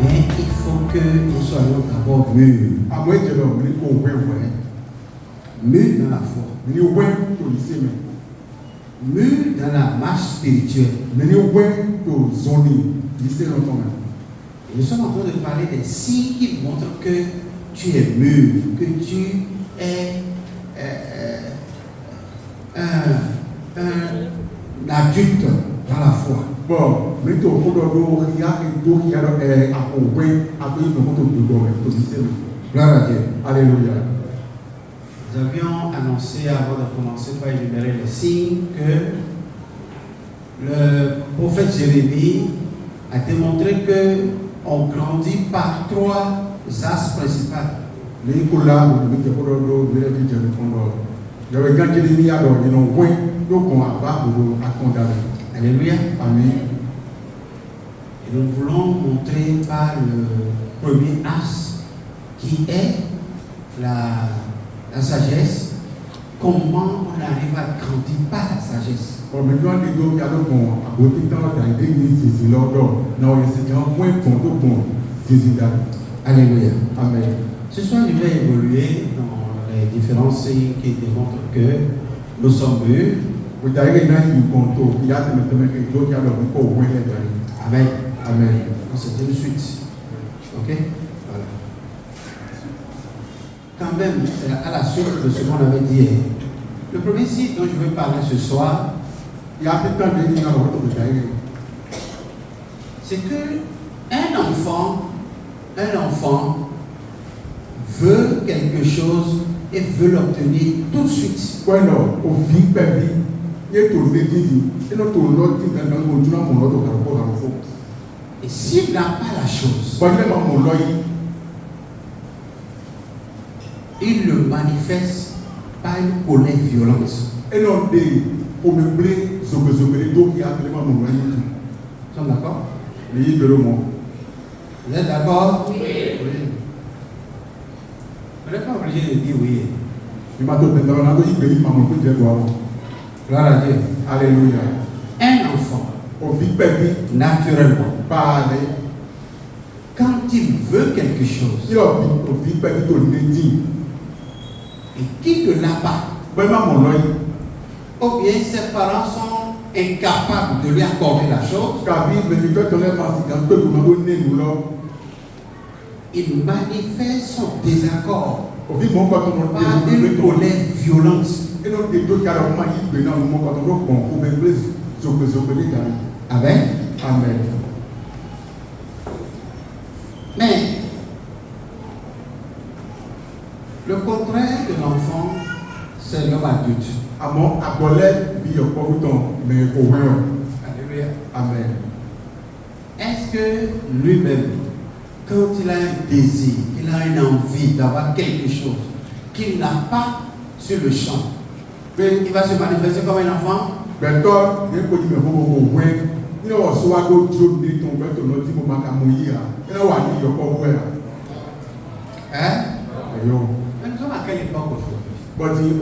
Mais il faut que nous soyons d'abord mûrs. Mûrs dans la foi. Mûrs dans la marche spirituelle. Nous sommes en train de parler des signes qui montrent que tu es mûr, que tu es un adulte dans la foi. Gloire à Dieu. Alléluia. Nous avions annoncé avant de commencer par énumérer les signes que le prophète Jérémie a démontré que on grandit par trois axes principaux. Alléluia. Amen. Et nous voulons montrer par le premier axe qui est la sagesse, comment on arrive à grandir par la sagesse. Alléluia. Amen. Ce soir, je vais évoluer dans les différents signes qui démontrent que nous sommes mûrs. Amen. Amen. C'est tout de suite. Ok? Voilà. Quand même, c'est à la suite de ce qu'on avait dit hier. Le premier signe dont je veux parler ce soir, c'est que un enfant veut quelque chose et veut l'obtenir tout de suite. Et s'il n'a pas la chose, il le manifeste par une colère violente. Nous sommes d'accord? Vous êtes d'accord? Oui. Vous n'êtes pas obligé de dire oui. Gloire à Dieu. Alléluia. Un enfant, naturellement, quand il veut quelque chose et qu'il ne l'a pas, ou bien ses parents sont incapables de lui accorder la chose, il manifeste son désaccord par une colère violente. Amen. Amen. Mais le contraire de l'enfant, c'est l'homme adulte. Alléluia. Amen. Est-ce que lui-même, quand il a un désir, il a une envie d'avoir quelque chose qu'il n'a pas sur le champ, il va se manifester comme un enfant? Hein? Mais nous sommes à quelle époque aujourd'hui?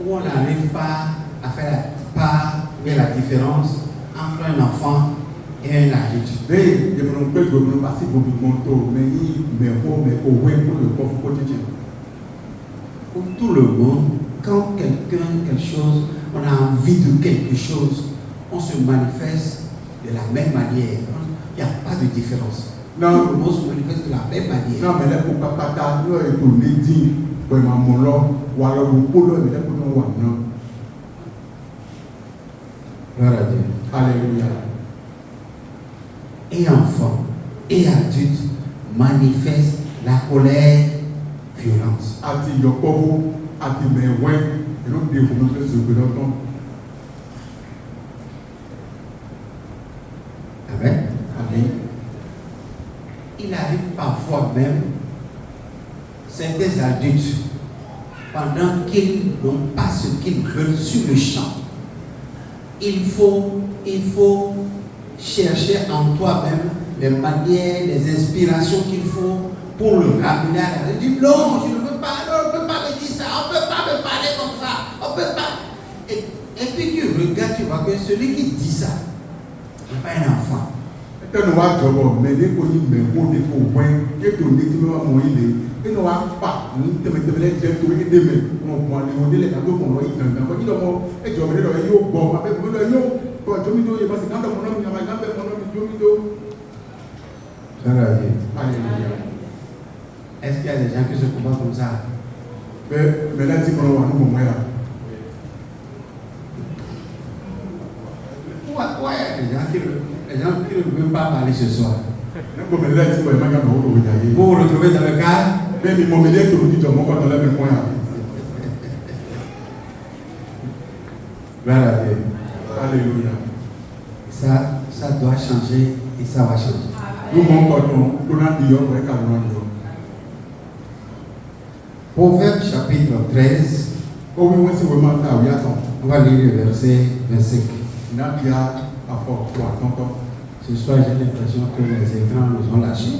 Où on n'arrive pas à faire la part et la différence entre un enfant et un adulte. Pour tout le monde, quand quelqu'un, quelque chose, on a envie de quelque chose, on se manifeste de la même manière. Il n'y a pas de différence. Tout le monde se manifeste de la même manière. Gloire à Dieu. Alléluia. Et enfant et adulte manifestent la colère violente. Amen. Amen. Il arrive parfois même certains adultes, pendant qu'ils n'ont pas ce qu'ils veulent sur le champ, il faut chercher en toi-même les manières, les inspirations qu'il faut pour le ramener à la vie. Non, je ne veux pas, non, on ne peut pas me dire ça, on ne peut pas me parler comme ça, on ne peut pas. Et puis tu regardes, tu vois que celui qui dit ça, n'est pas un enfant. Et nous va job, mais les connus, mais vous des faux points, et tout le monde m'a dit, et nous va pas, nous te mettons les jeunes pour aider, mais on va les les cadeaux qu'on va y faire. Donc, il y a et je vais le yo, bon, avec le yo, quand je me dis, il va se garder mon homme, il va garder mon homme, je me dis. Alléluia. Est-ce qu'il y a des gens qui se comportent comme ça? Mais là, c'est pour nous, nous, moi, là. Ouais, les gens qui ne veulent pas parler ce soir. Vous vous retrouvez dans le cas. Mais il m'a dit que vous dites, moi, quand on lève le point. Alléluia. Ça doit changer et ça va changer. Nous, mon coton, nous avons dit, Proverbe chapitre 13. On va lire le verset 25. Ce soir, j'ai l'impression que les écrans nous ont lâchés.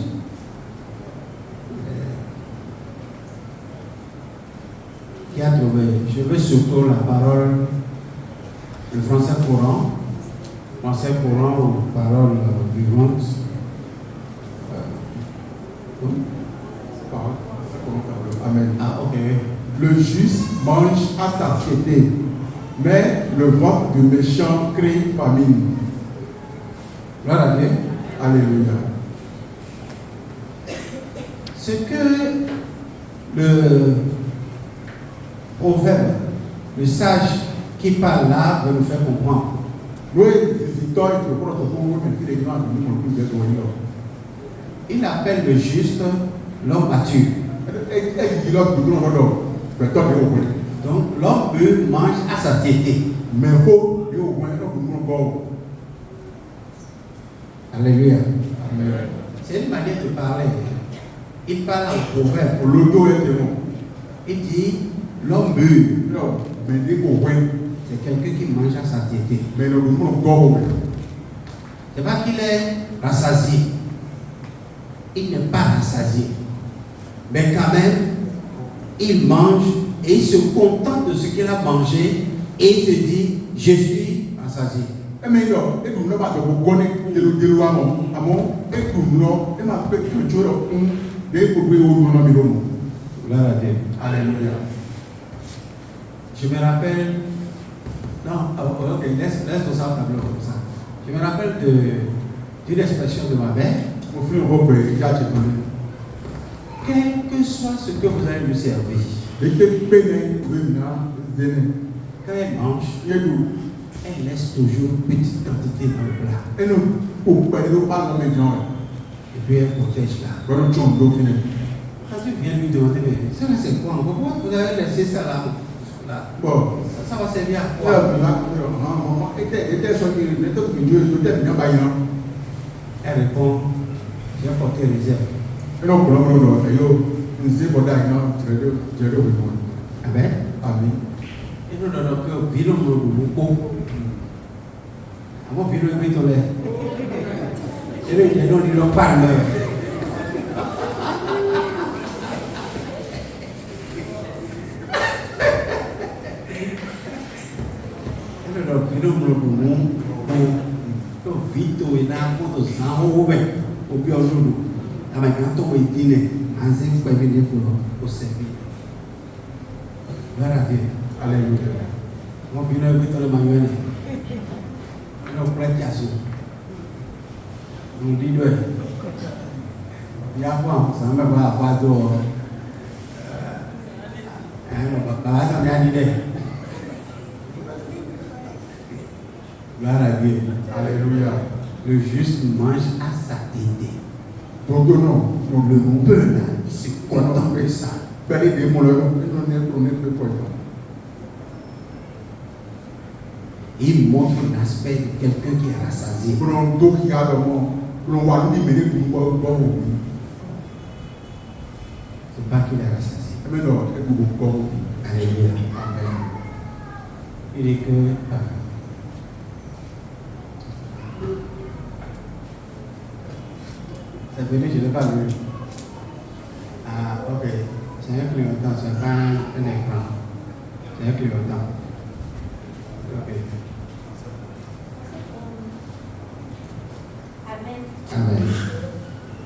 Qui a trouvé? Je veux surtout la parole, le français courant ou parole vivante. Amen. Ah, ok. Le juste mange à satiété, mais le ventre du méchant crée famine. Gloire à Dieu. Alléluia. Ce que le proverbe, le sage qui parle là, veut nous faire comprendre. Il appelle le juste l'homme mature. Donc l'homme peut manger à satiété. Alléluia. Amen. C'est une manière de parler. Il parle en proverbe. Il dit l'homme mûr. C'est quelqu'un qui mange à satiété. C'est pas qu'il est rassasié. Il n'est pas rassasié. Mais quand même, il mange et il se contente de ce qu'il a mangé et il se dit, je suis rassasié. Alléluia. Je me rappelle, non, ok, laisse ça au tableau comme ça. Je me rappelle d'une expression de ma mère. Quel que soit ce que vous allez lui servir, quand elle mange, elle laisse toujours une petite quantité dans le plat. Et puis elle protège là. Quand tu viens lui demander, mais ça c'est quoi? Pourquoi vous avez laissé ça là? Bon. Ça va servir à quoi? Elle répond, j'ai porté réserve. Amen. Amen. Et nous donnons que vino nous beaucoup. Avant vino est mis l'air. Et nous disons pas l'heure. Vito et là, pour nous enrouler au bureau. Avec un tour et dîner, un zéro pour venir pour servir. Gloire à Dieu. Alléluia. Mon bureau est dans le manuel. Nous prêtons à ça. Nous disons, il y a quoi? Ça ne va pas d'eau. Gloire à Dieu. Alléluia. Le juste mange à sa tête. Donc non, Le peu là, il se contente de ça. Il montre l'aspect de quelqu'un qui est rassasié. C'est pas qu'il est rassasié. Alléluia. Il est que c'est venu, je ne l'ai pas vu. Ah, ok. C'est un clignotant, c'est pas un écran. C'est un clignotant. Ok. Amen.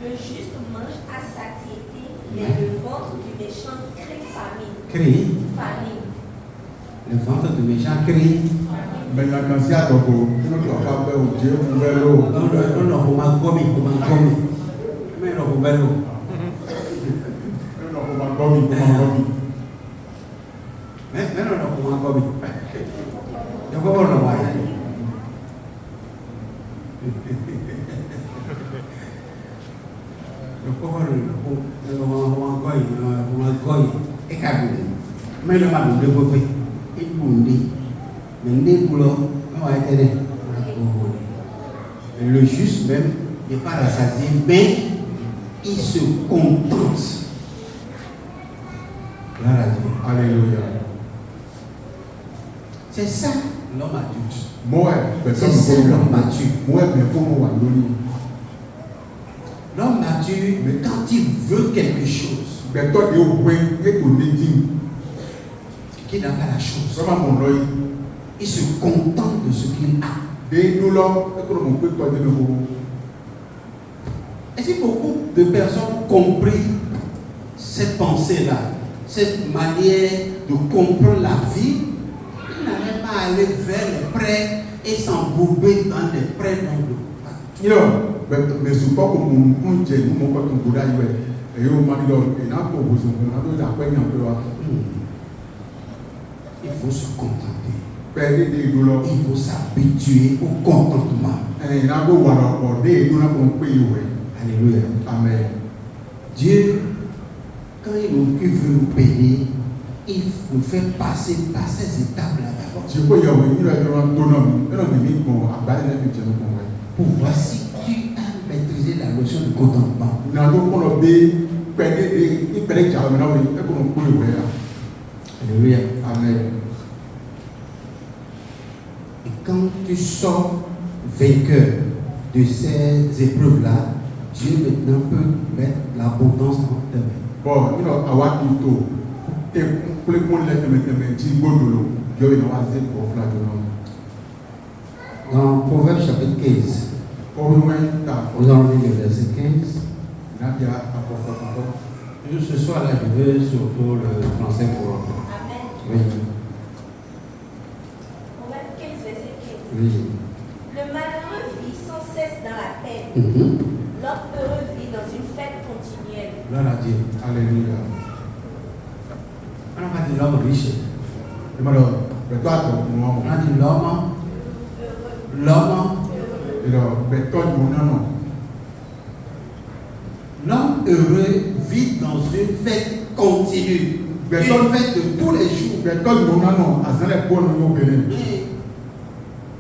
Le juste mange à satiété, mais le ventre du méchant crée famine. Crie. Famine. Le ventre du méchant crie. Mais la cancer à Togo, tu ne dois pas faire au Dieu, vous verrez l'eau. Non, on m'a commis. Mais non, on va l'eau. Non, on m'a commis. Mais non, on m'a commis. Je vois le roi. Le pauvre, et Kabul. Mais le mal de Bobé, et Boundi, mais des boulots, le juste même n'est pas rassasié, mais il se contente. Gloire à Dieu. Alléluia. C'est ça l'homme adulte. Moi, C'est ça l'homme mature. Moi, mais pour moi, L'homme mature, mais quand il veut quelque chose, mais toi, tu es au point, et tu es dit, qu'il n'a pas la chose, vraiment mon œil, il se contente de ce qu'il a. et nous là, et que l'on peut toi de nouveau. Et si beaucoup de personnes ont compris cette pensée-là, cette manière de comprendre la vie, ils n'allaient pas aller vers les prêts et s'embourber dans des prêts non de Mais souvent, comme on dit, nous, on peut et on m'a dit, et là, pour vous, on a un peu. Il faut se contenter. Il faut s'habituer au contentement. Alléluia. Amen. Dieu, quand il veut nous bénir, il nous fait passer par ces étapes-là d'abord. Pour voir si tu as maîtrisé la notion de contentement. Alléluia. Amen. Et quand tu sors vainqueur de ces épreuves-là, Dieu maintenant peut mettre l'abondance dans tes mains. Bon, I want you to Dans Proverbes chapitre 15, vous en lisez le verset 15. Ce soir-là, je veux surtout le français pour. Amen. Oui. Proverbe 15, verset 15. Oui. Le malheureux vit sans cesse dans la peine. L'homme heureux vit dans une fête continuelle. Gloire à Dieu. Alléluia. On n'a pas dit l'homme riche. On a dit l'homme heureux vit dans une fête continue. Une fête de tous les jours.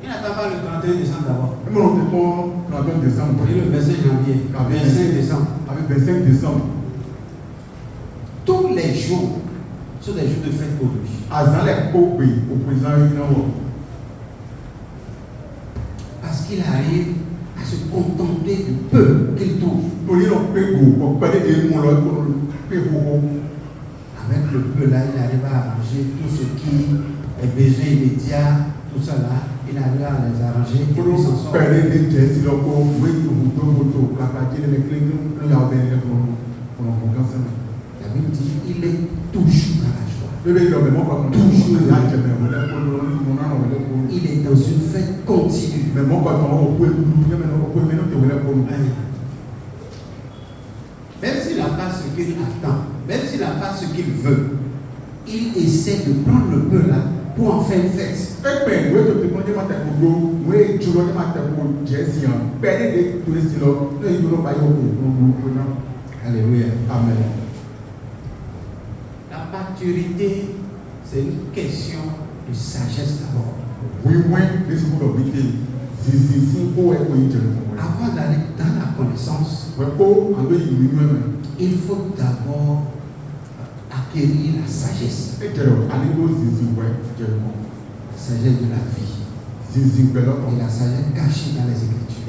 Il n'attend pas le 31 décembre d'abord. Et le 25 janvier, 25 décembre. Avec 25 décembre. Tous les jours sont des jours de fête pour lui. Parce qu'il arrive à se contenter du peu qu'il trouve. Avec le peu là, il arrive à arranger tout ce qui est besoin immédiat, tout ça là, il arrive à les arranger et puis s'en sort. La Bible dit il est toujours dans la joie. Il est dans une fête continue. Même s'il n'a pas ce qu'il attend, même s'il n'a pas ce qu'il veut, il essaie de prendre le peu là pour en faire une fête. Alléluia. Amen. La maturité, c'est une question de sagesse d'abord. Avant d'aller dans la connaissance, il faut d'abord acquérir la sagesse. La sagesse de la vie. Et la sagesse cachée dans les Écritures.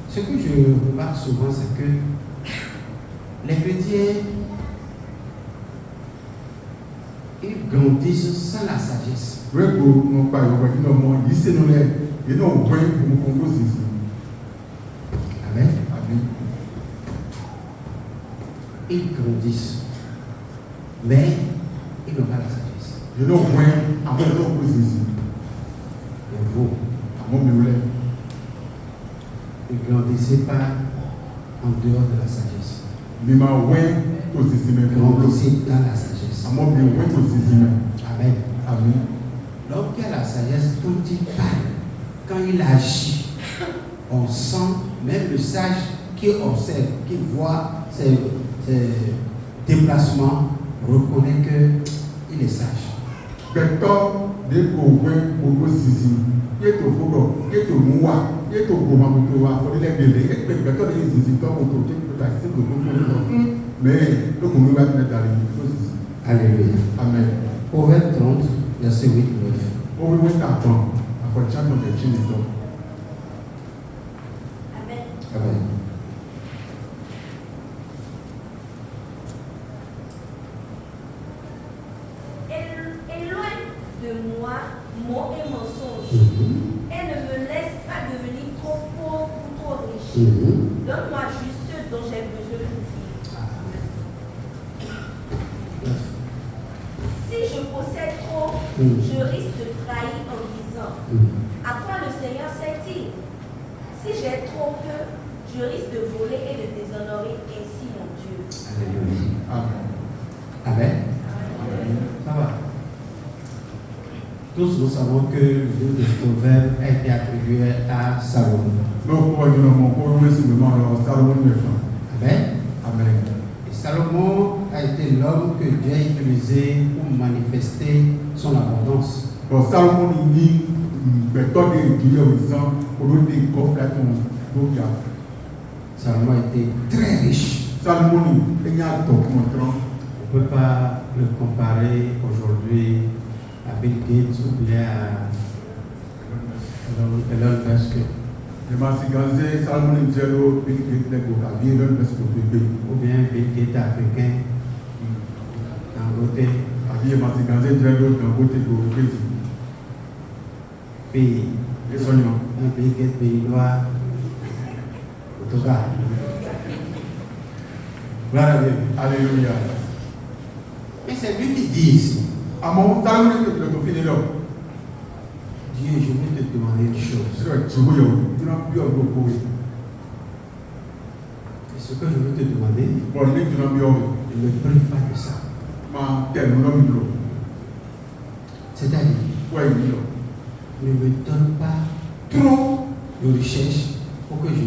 Ce que je remarque souvent, c'est que les chrétiens, ils grandissent sans la sagesse. Ils lycée nous les et nous on voit pour nous comprendre ici. Amen. Amen. Ils grandissent, mais ils n'ont pas la sagesse. Et nous on voit après nous comprendre ici. Et vous, À mon mieux ne grandissez pas en dehors de la sagesse. mais ma ouais tout ici mais Grandissez dans la sagesse. à mon mieux ouais tout ici mais. Amen. Amen. L'homme qui a la sagesse, quand il parle, quand il agit, on sent, même le sage qui observe, qui voit ses déplacements, reconnaît qu'il est sage. Beto de ko wen ko sisi ye to fodo ye to muwa ye to ko ma to wa fo le bele e pe beto de sisi to ko to ke ta si ko ko mais le ko mi wa na dali ko sisi. Alléluia. Amen. Proverbe 30, verset 8, 9. O we wen ta ton afo champion de chini to. Amen. Amen. Éloigne de moi mots et mensonges. Et ne me laisse pas devenir trop pauvre ou trop riche. Donne-moi juste ce dont j'ai besoin pour vivre. Si je possède trop, je risque de trahir en disant à quoi le Seigneur sert-il? Si j'ai trop peu, je risque de voler et de déshonorer ainsi mon Dieu. Alléluia. Amen. Amen. Ça va. Tous nous savons que le livre de Proverbes a été attribué à Salomon. Donc pour nous mon ko we si vraiment Salomon ne fait. Amen. Amen. Et Salomon a été l'homme que Dieu a utilisé pour manifester son abondance. Bon Salomon ni beto de Dieu disant ko do de ko fa ton do ya. Salomon a été très riche. Salomon ni enya to montrant. On ne peut pas le comparer aujourd'hui à Bill Gates ou bien à Elon Musk Le Massiganzé, Salomon Njelo, Bill Gates, Nego, Kabi, Elon Musk, Bébé. ou bien Bill Gates africain, Dangote, Kabi, Massiganzé, Njelo, Dangote, Bébé. pays, Et Sonia. un Bill Gates pays noir, en tout cas. Gloire à Dieu. Alléluia. Mais c'est lui qui dit ici, À mon Salomon, tu l'as fini là. Dieu, je vais te demander une chose. C'est vrai, tu vois, tu n'as plus un beaucoup. Et ce que je veux te demander, Bon, lui, tu n'as plus un. ne me prive pas de ça. Ma terre, nous l'avons mis. C'est-à-dire, Ouais, il est là. ne me donne pas trop de richesse pour que je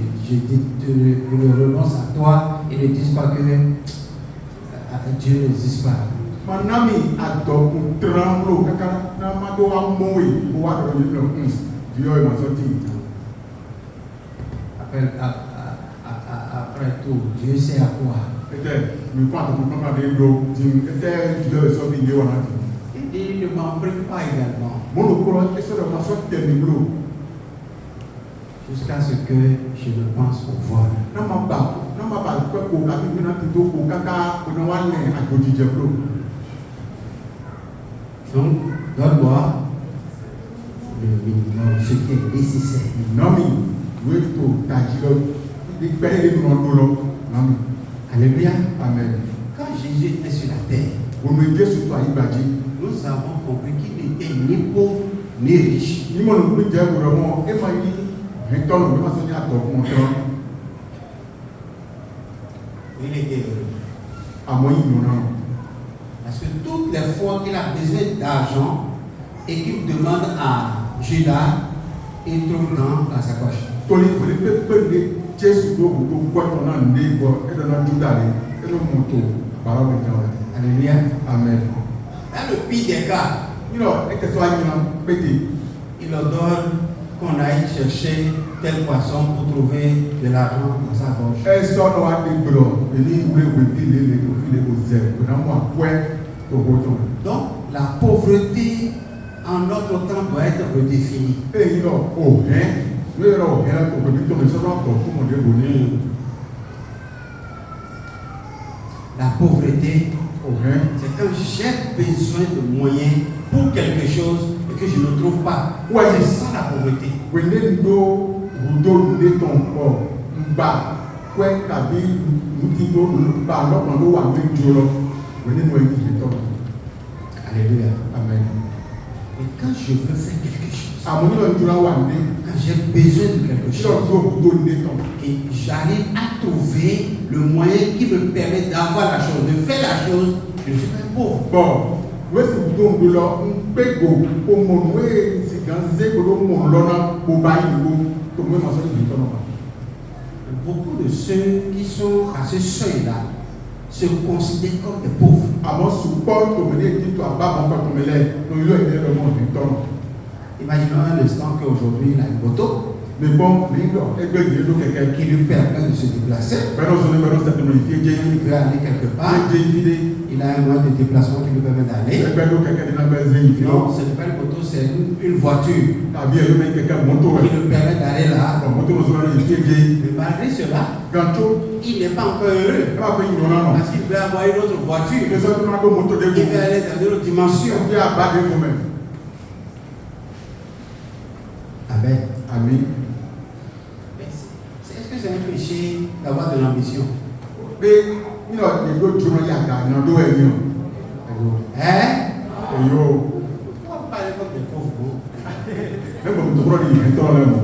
renonce à toi et ne dise pas que Dieu n'existe pas. Manami adore un tremble, kaka na mado amoui, ou à le dire, Dieu est ma sortie. Après tout, Dieu sait à quoi. Peut-être, mais quand on prend des lots, peut-être Dieu est sorti de l'eau. Il ne m'en prive pas également, Mon courant est sur la sorte de l'eau. jusqu'à ce que je ne pense au vol. Non, ma pas, quoi, qu'on a vu dans tout, qu'on a à côté de l'eau. Donc, donne-moi le minimum, ce qui est nécessaire. Non, mais, oui, tout, t'as dit là, il paye les noms de l'eau. Non, Alléluia. amen. Quand Jésus était sur la terre, Vous me dites sur toi, il va dire, nous avons compris qu'il n'était ni pauvre ni riche. il m'a dit, vraiment, et m'a dit, mais toi, on va se dire à toi, mon temps, Il était heureux. à moi, il n'y en a. Parce que toutes les fois qu'il a besoin d'argent et qu'il demande à Judas, il trouve dans la sacoche. Toli peut Jésus doit vous voir ton nom et dans notre Judas et le moto. Parole de Dieu. Alléluia. Amen. Dans le pire des cas, You know, et que soit petit. il ordonne qu'on aille chercher tel poisson pour trouver de l'argent dans sa poche. Et ça, on a des blancs. Et il voulait vous filer les profils aux ailes. Dans moi, ouais, au bouton. Donc, la pauvreté en notre temps doit être redéfinie. Et il a, oh, hein, mais là, il a pour que tu me sois encore pour mon dévonner. La pauvreté, Oh, hein, c'est quand j'ai besoin de moyens pour quelque chose et et que je ne trouve pas. Ouais. C'est ça la pauvreté. Wende ndo rudo ne ton ko mba kwe kabi mutido ba lo kan lo wa me joro wende no yi je to. Alléluia. Amen. Mais quand je veux faire quelque chose, Amoni lo njura wa ne quand j'ai besoin de quelque so chose, do rudo ne ton. et j'arrive à trouver le moyen qui me permet d'avoir la chose, de faire la chose, je ne suis pas pauvre. Bon, we si rudo ndo lo npego o mo we si ganze ko lo mo lona bo ba yi bo to mo ma so ni to no. Beaucoup de ceux qui sont à ce seuil-là se considèrent comme des pauvres. Àmọ́ support to me ne ti to aba mo ko to me le no yo ide lo mo ni to no. Imaginons un instant qu'aujourd'hui il a une moto Mais bon, mais non, egbe ni lo keke qui lui permet de se déplacer. pero so ne pero sa te mo fi je Il veut aller quelque part, je fide il a un moyen de déplacement qui lui permet d'aller. egbe lo keke ni na be ze fi Non, lo ce n'est pas une moto, c'est une voiture tàbí e me keke moto qui e lui permet d'aller là. bon moto so na fi je Mais malgré cela, ganto il n'est pas encore heureux e ba pe yin na no parce qu'il veut avoir une autre e voiture. so na do moto de Il veut aller dans une autre dimension. e aba de ko me Amen. ami Mais est-ce que c'est un péché d'avoir de l'ambition? pe ni no ni do tu no ya ga na do e ni o Hein? e yo Pourquoi parler comme des pauvres? Non? e bo to ro ni e to le mo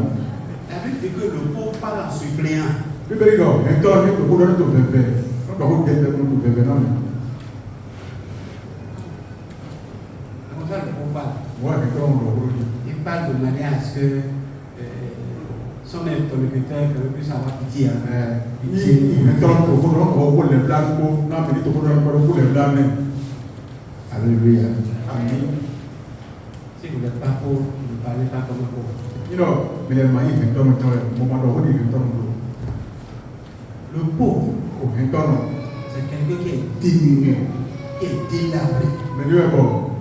La Bible dit que le pauvre parle en suppléant. bi be go e to ni to ko do to fefe no ko de te mo to fefe na mi Comment ça le pauvre parle? wa e to mo ro ni Il parle de manière à ce que son interlocuteur puisse avoir pitié. ni e to ko ko no ko le plan ko na mi to ko do ko le plan ne Alléluia. ami Si vous n'êtes pas pauvre, ne parlez pas comme un pauvre. you know me le mai e to mo to mo ma do ko ni e to mo Le pauvre, o e to no c'est quelqu'un qui est diminué, qui est délabré. me ni e bo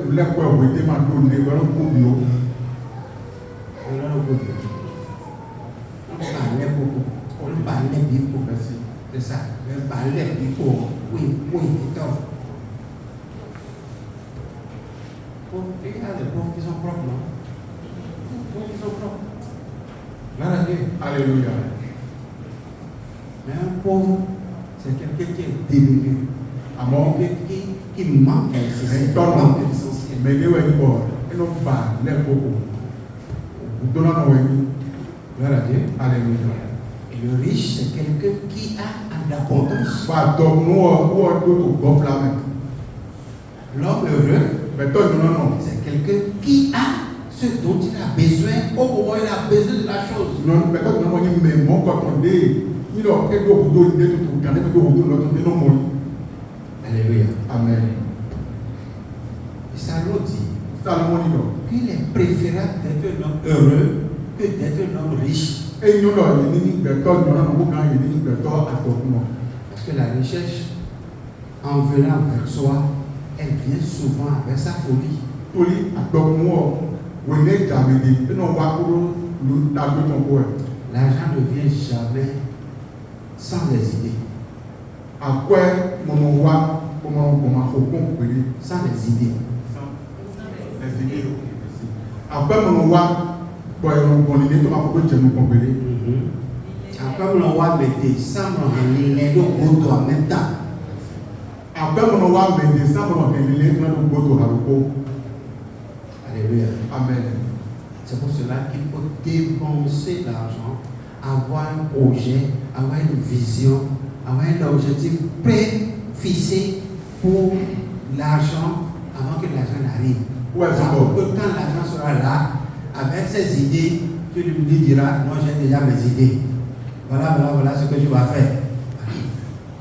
le ko e we de ma do ni ko ko bi o Voilà le pauvre. On parlait beaucoup. On parlait beaucoup. merci C'est ça. On parlait beaucoup. Oui, c'est top. Il y a des pauvres qui sont propres, non? Les pauvres qui sont propres. Gloire à Dieu. alléluia Mais un pauvre, c'est quelqu'un qui est diminué. amo Quelqu'un qui manque de l'essentiel. Manque de l'essentiel. me ni we ni bo e no ba le ko ko do na no we ni Gloire à Dieu. alléluia Et le riche, c'est quelqu'un qui a en abondance. ba do no o do to go flamen L'homme heureux, me to no no c'est quelqu'un qui a ce dont il a besoin au moment où il a besoin de la chose. non me to no ni me mo ko to de ni do e do do ni to kan de do do no to de no mo Alléluia. amen Et Salomon dit Salomon ni do qu'il est préférable d'être un homme heureux que d'être un homme riche. e ni do ni ni be to no no ko kan ni ni be to ato no Parce que la recherche, en venant vers soi, elle vient souvent avec sa folie. tori ato mo we ne ja me de e no wa ko lu ta do ton ko L'argent ne vient jamais sans les idées. akwe mo no wa ko ma ko ko pe de Sans les idées. akwe mo no wa bo e no ko ni to ma ko je no ko pe de Après, on va mettre ça dans les deux en même temps. akwe mo no wa me de sa mo no ke ni le to no go to ha ko Alléluia. amen C'est pour cela qu'il faut dépenser l'argent, avoir un projet, avoir une vision, avoir un objectif pré-fixé pour l'argent avant que l'argent n'arrive. Ouais, c'est Alors bon. que quand l'argent sera là, avec ses idées, tu lui diras, moi j'ai déjà mes idées. Voilà ce que tu vas faire.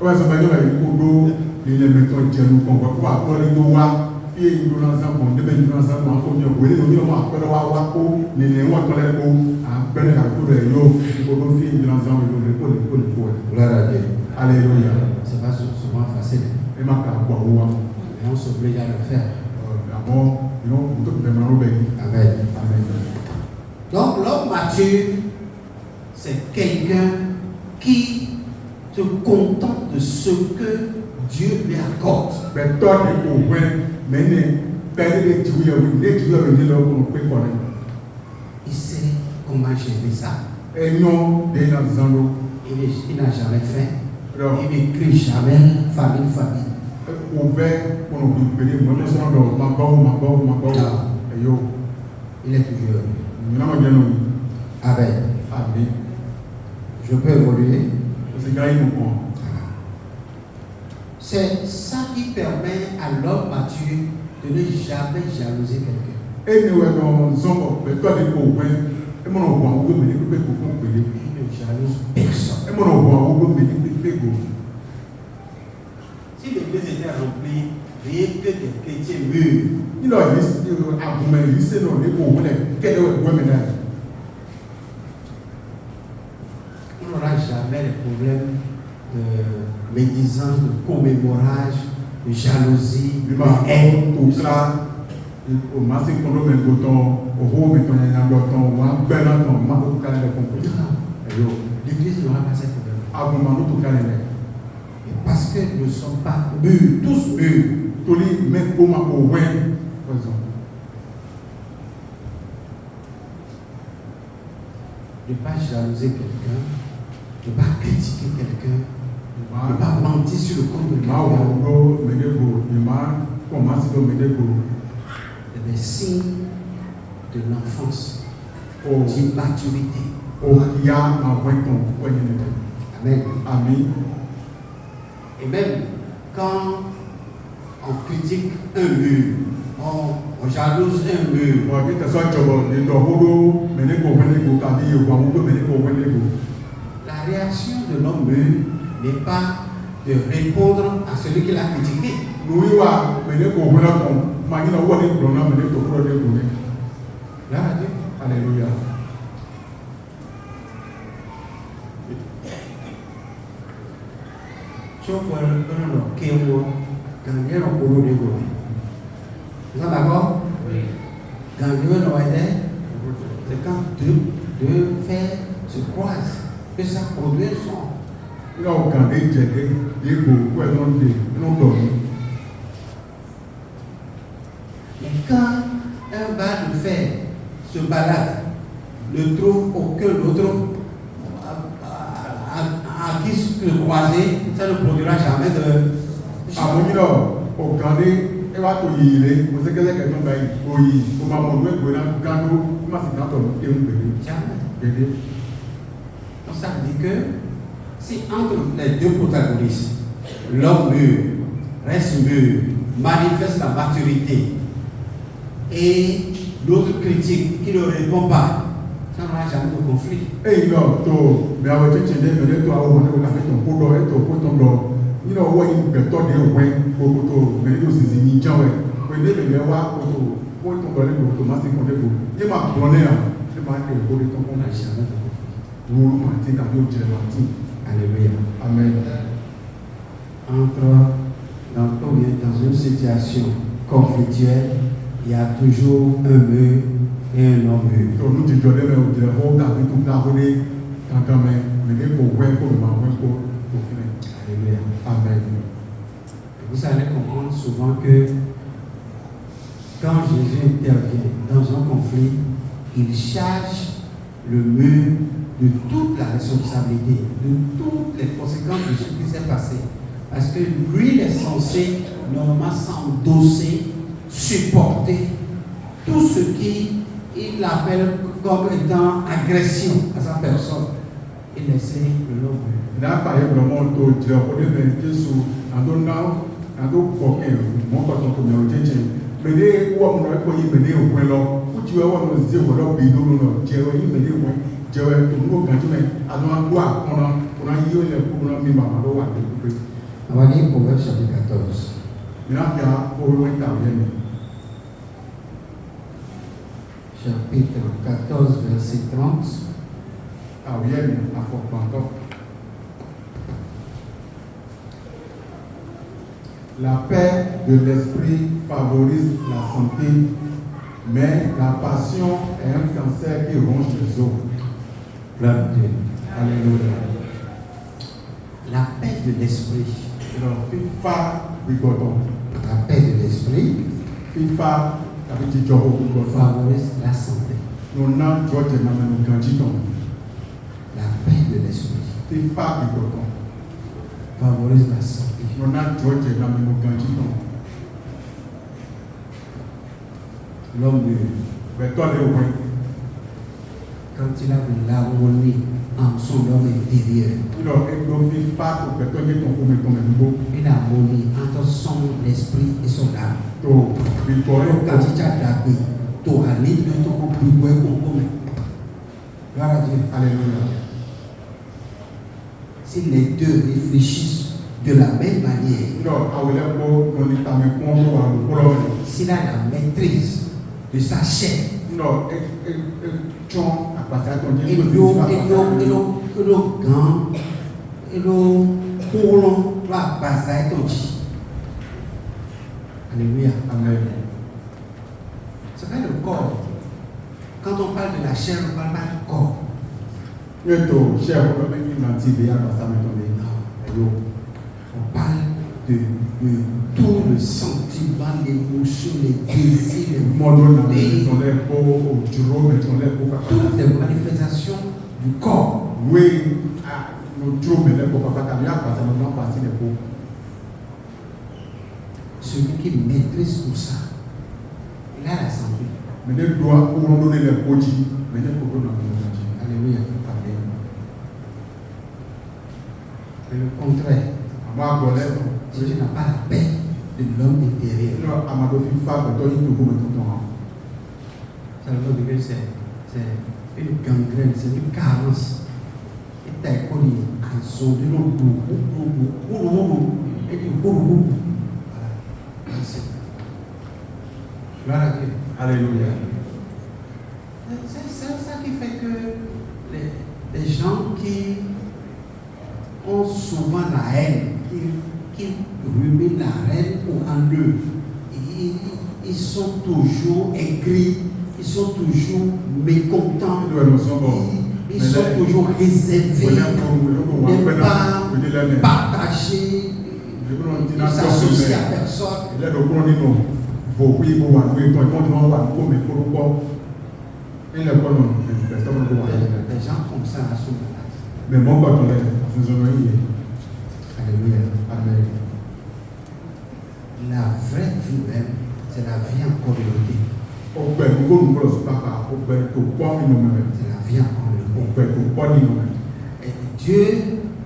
ouais so ba yo la ko do ni le me to je no ko ko ko le do wa fi e do na sa ko de be do na sa ko ko ni o we ni mo ko wa ko ni le wa to le ko a be ne ka ko le yo ko do fi do na sa we do le ko Gloire à Dieu. alléluia C'est pas souvent facile, e ma ka ko wa mais on s'oblige à le faire. amo you know to be ma ro be Amen. amen Donc l'homme mature, c'est quelqu'un qui se contente de ce que Dieu lui accorde. be to ni ko we me ne perdre les tuyaux, Il sait comment gérer ça. et non, des gens, Il n'a jamais fait. Il n'écrit jamais famille. ouvert pour nous payer, moi, je suis dans Il est toujours ma avec. Amen. Je peux évoluer. C'est gagné mon point. C'est ça qui permet à l'homme mature de ne jamais jalouser quelqu'un. Et nous avons zombo, mais toi, des copains, et mon envoi, vous me dites que vous pouvez. Il ne jalouse personne. Et mon envoi, vous me dites que vous. Si l'église était remplie, rien que des chrétiens mûrs, Il a dit, à vous me dites, non, les copains, quel est le point ménage? on n'aura jamais les problèmes de médisance, de commémorage, de jalousie, de haine, tout ça. Au massif, on a mis le bouton, au haut, mais on a un bouton, on a un bel bouton, on a un calendrier compris. L'église n'aura pas ces problèmes. À vous, on a tout calendrier. Et parce que nous ne sommes pas mûrs, tous mûrs, Tous les mecs, pour ma pour par exemple. ne pas jalouser quelqu'un, ne pas critiquer quelqu'un, ne pas mentir sur le compte de quelqu'un. C'est des signes de l'enfance, d'une maturité. Amen. Amen. Et même quand on critique un mur, on jalouse un mur, la réaction de l'homme mûr n'est pas de répondre à celui qui l'a critiqué. Gloire à Dieu. Alléluia. Tu vois, vous êtes d'accord? Oui. C'est quand deux faits se croisent que ça produit un son. Mais quand un bas de fer se balade, ne trouve aucun autre à qui se croiser, ça ne produira jamais de. Donc ça veut dire que si entre les deux protagonistes, l'homme mûr reste mûr, manifeste la maturité, et l'autre critique qui ne répond pas, ça n'aura jamais de conflit. Alléluia. Amen. Dans une situation conflictuelle, il y a toujours un mur et un homme mûr. Alléluia. Amen. Vous allez comprendre souvent que quand Jésus intervient dans un conflit, il charge le mur de toute la responsabilité, de toutes les conséquences de ce qui s'est passé. Parce que lui, il est censé normalement s'endosser, supporter tout ce qu'il appelle comme étant agression à sa personne. Il laisse l'homme. On va lire Proverbe chapitre 14. Chapitre 14, verset 30. La paix de l'esprit favorise la santé, mais la passion est un cancer qui ronge les os. Gloire à Dieu. Alléluia. La paix de l'esprit. La paix de l'esprit FIFA avec du job au favorise la santé, nous n'avons pas de nous grandissons. la paix de l'esprit, FIFA qui doit favorise la santé. nous n'avons pas de nous grandissons. L'homme, Mais toi les ouais. quand il a de l'harmonie en son homme intérieur, Non, et donc FIFA pour que toi tu ton niveau. une harmonie entre son esprit et son âme. Donc, victoire Quand il a d'abord, tu as l'île de ton plus beau compromis. Gloire à Dieu. Alléluia. Si les deux réfléchissent de la même manière, Non, à William Bo, on est à mes comptes pour l'homme. s'il a la maîtrise de sa chair, Non, et John a passé à ton et Dieu. le grand, et le courant va passer à ton Dieu. Alléluia. Amen. C'est pas le corps. Quand on parle de la chair, on ne parle pas du corps. Bientôt, cher, on va mettre une anti-béa dans sa maison. On parle de tout le sentiment, l'émotion, les désirs, les volontés, toutes les manifestations du corps. Oui, nous trouvons les papas parce que nous avons passé les pauvres. Celui qui maîtrise tout ça, il a la santé. Mais les doigts pour nous donner les produits, mais les pauvres n'ont pas. Alléluia. Et le contraire, si tu n'as pas la paix de l'homme intérieur, ça veut dire que c'est une gangrène, c'est une carence. Et tu as connu un son de l'eau, et du boum. Voilà. Gloire à Dieu. Alléluia. C'est ça qui fait que les gens qui ont souvent la haine, qui ruminent la haine en eux, ils sont toujours aigris, ils sont toujours mécontents, ils sont toujours réservés, ne pas partager, ne s'associer à personne. Les gens comme ça sont malades. Mais mon bâton est, Alléluia. Amen. La vraie vie même, c'est la vie en communauté. C'est la vie en communauté. Et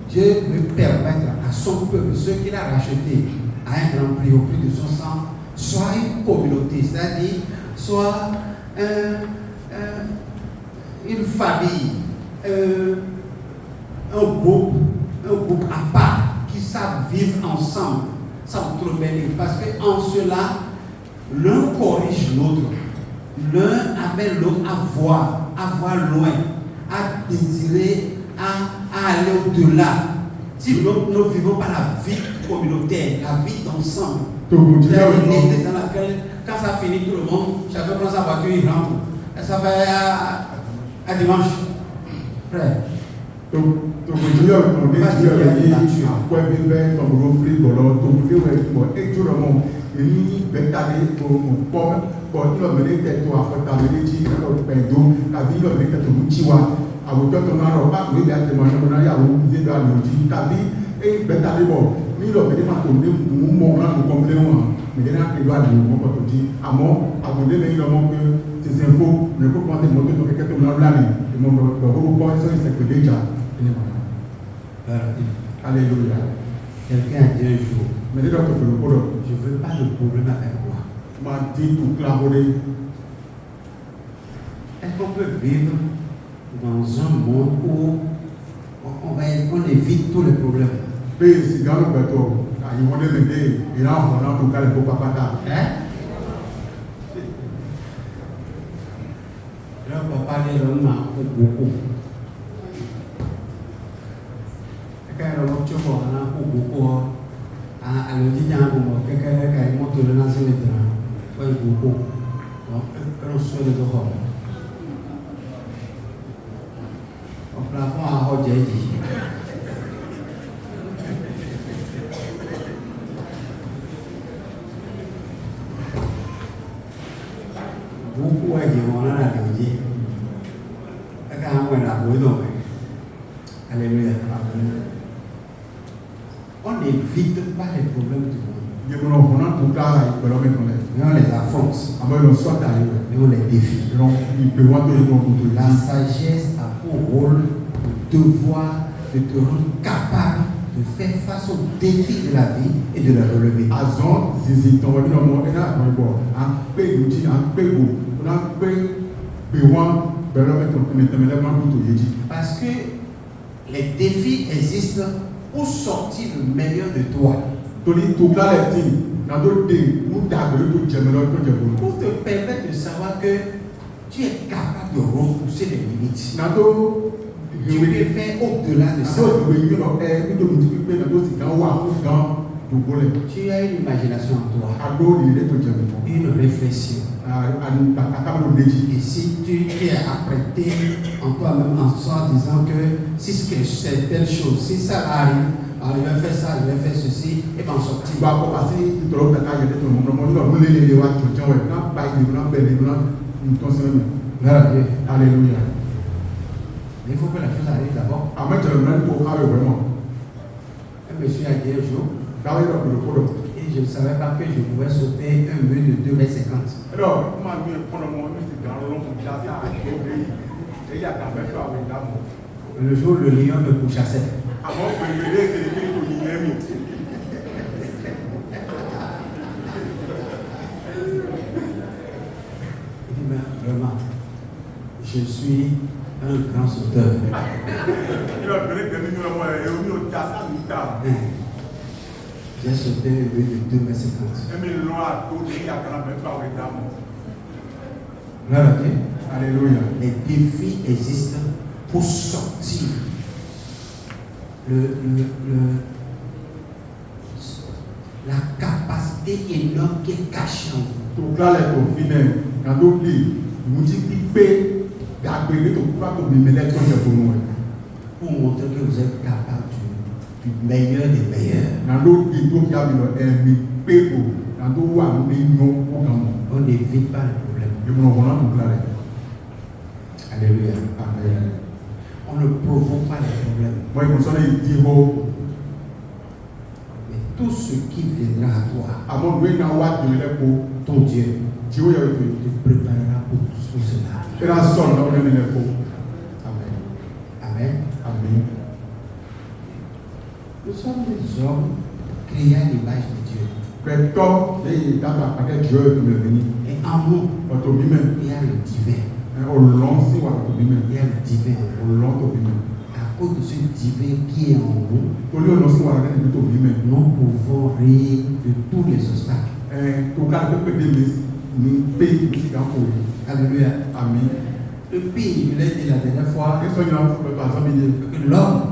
Dieu veut permettre à son peuple, ceux qu'il a rachetés à un grand prix au prix de son sang, soit une communauté, c'est-à-dire soit une famille, un groupe à part qui savent vivre ensemble, s'entremêler. Parce qu'en cela, l'un corrige l'autre, l'un amène l'autre à voir loin, à désirer, à aller au-delà. Si nous ne vivons pas la vie communautaire, la vie d'ensemble, l'église dans laquelle, quand ça finit, tout le monde, chacun prend sa voiture, il rentre. Et ça va à dimanche. Frère. Alléluia. Quelqu'un a dit un jour, je ne veux pas de problème avec moi. Est-ce qu'on peut vivre dans un monde où on évite tous les problèmes? Là, papa dit beaucoup. Quand on dit beaucoup, on dit qu'il y a beaucoup de nationalité. Beaucoup. Donc, on soit les deux. Au plafond à Hodjaïdi. Alléluia. On n'évite pas les problèmes du monde. Mais on les affronte. Et on les défie. La sagesse a pour rôle, pour devoir de te rendre capable de faire face aux défis de la vie et de la relever. Parce que les défis existent pour sortir le meilleur de toi. Pour te permettre de savoir que tu es capable de repousser les limites. Tu peux faire au-delà de ça. Tu as une imagination en toi, une réflexion. Et si tu es apprêté en toi-même en disant que si c'est telle chose, si ça arrive, je vais faire ça, je vais faire ceci, et m'en sortir. Alléluia. Mais il faut que la chose arrive d'abord. Un monsieur a dit un jour, et je ne savais pas que je pouvais sauter un mur de 2,50 m. Le jour où le lion me pourchassait. Il dit, mais vraiment, je suis un grand sauteur. J'ai sauté un mur de 2,50 m. Alléluia. Les défis existent pour sortir la capacité énorme qui est cachée en vous. Pour montrer que vous êtes capable du meilleur des meilleurs. On n'évite pas les problèmes. Alléluia. On ne provoque pas les problèmes. Mais tout ce qui viendra à toi, ton Dieu, te préparera pour tout cela. Amen. Amen. Nous sommes des hommes créés à l'image de Dieu. Et en nous, il y a le divin. Il y a le divin. À cause de ce divin qui est en nous, nous pouvons rire de tous les obstacles. Alléluia. Amen. Le pire, je l'ai dit la dernière fois, que l'homme,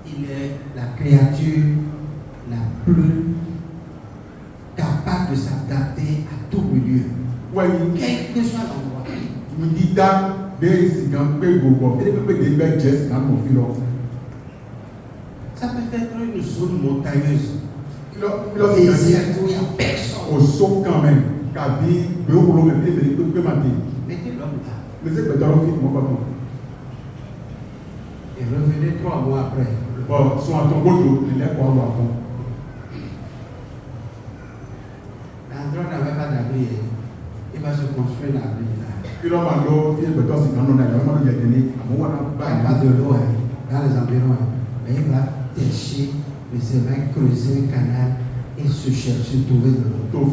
il est la créature la plus capable de s'adapter à tout milieu. Quel que soit l'endroit. Ça peut être une zone montagneuse. Désert où il n'y a personne. Mettez l'homme là. Et revenez 3 mois après. L'endroit n'avait pas d'abri. Il va se construire l'abri là. Il n'y a pas de l'eau dans les environs. Mais il va têcher les éveils, creuser un canal et se chercher, trouver de l'eau.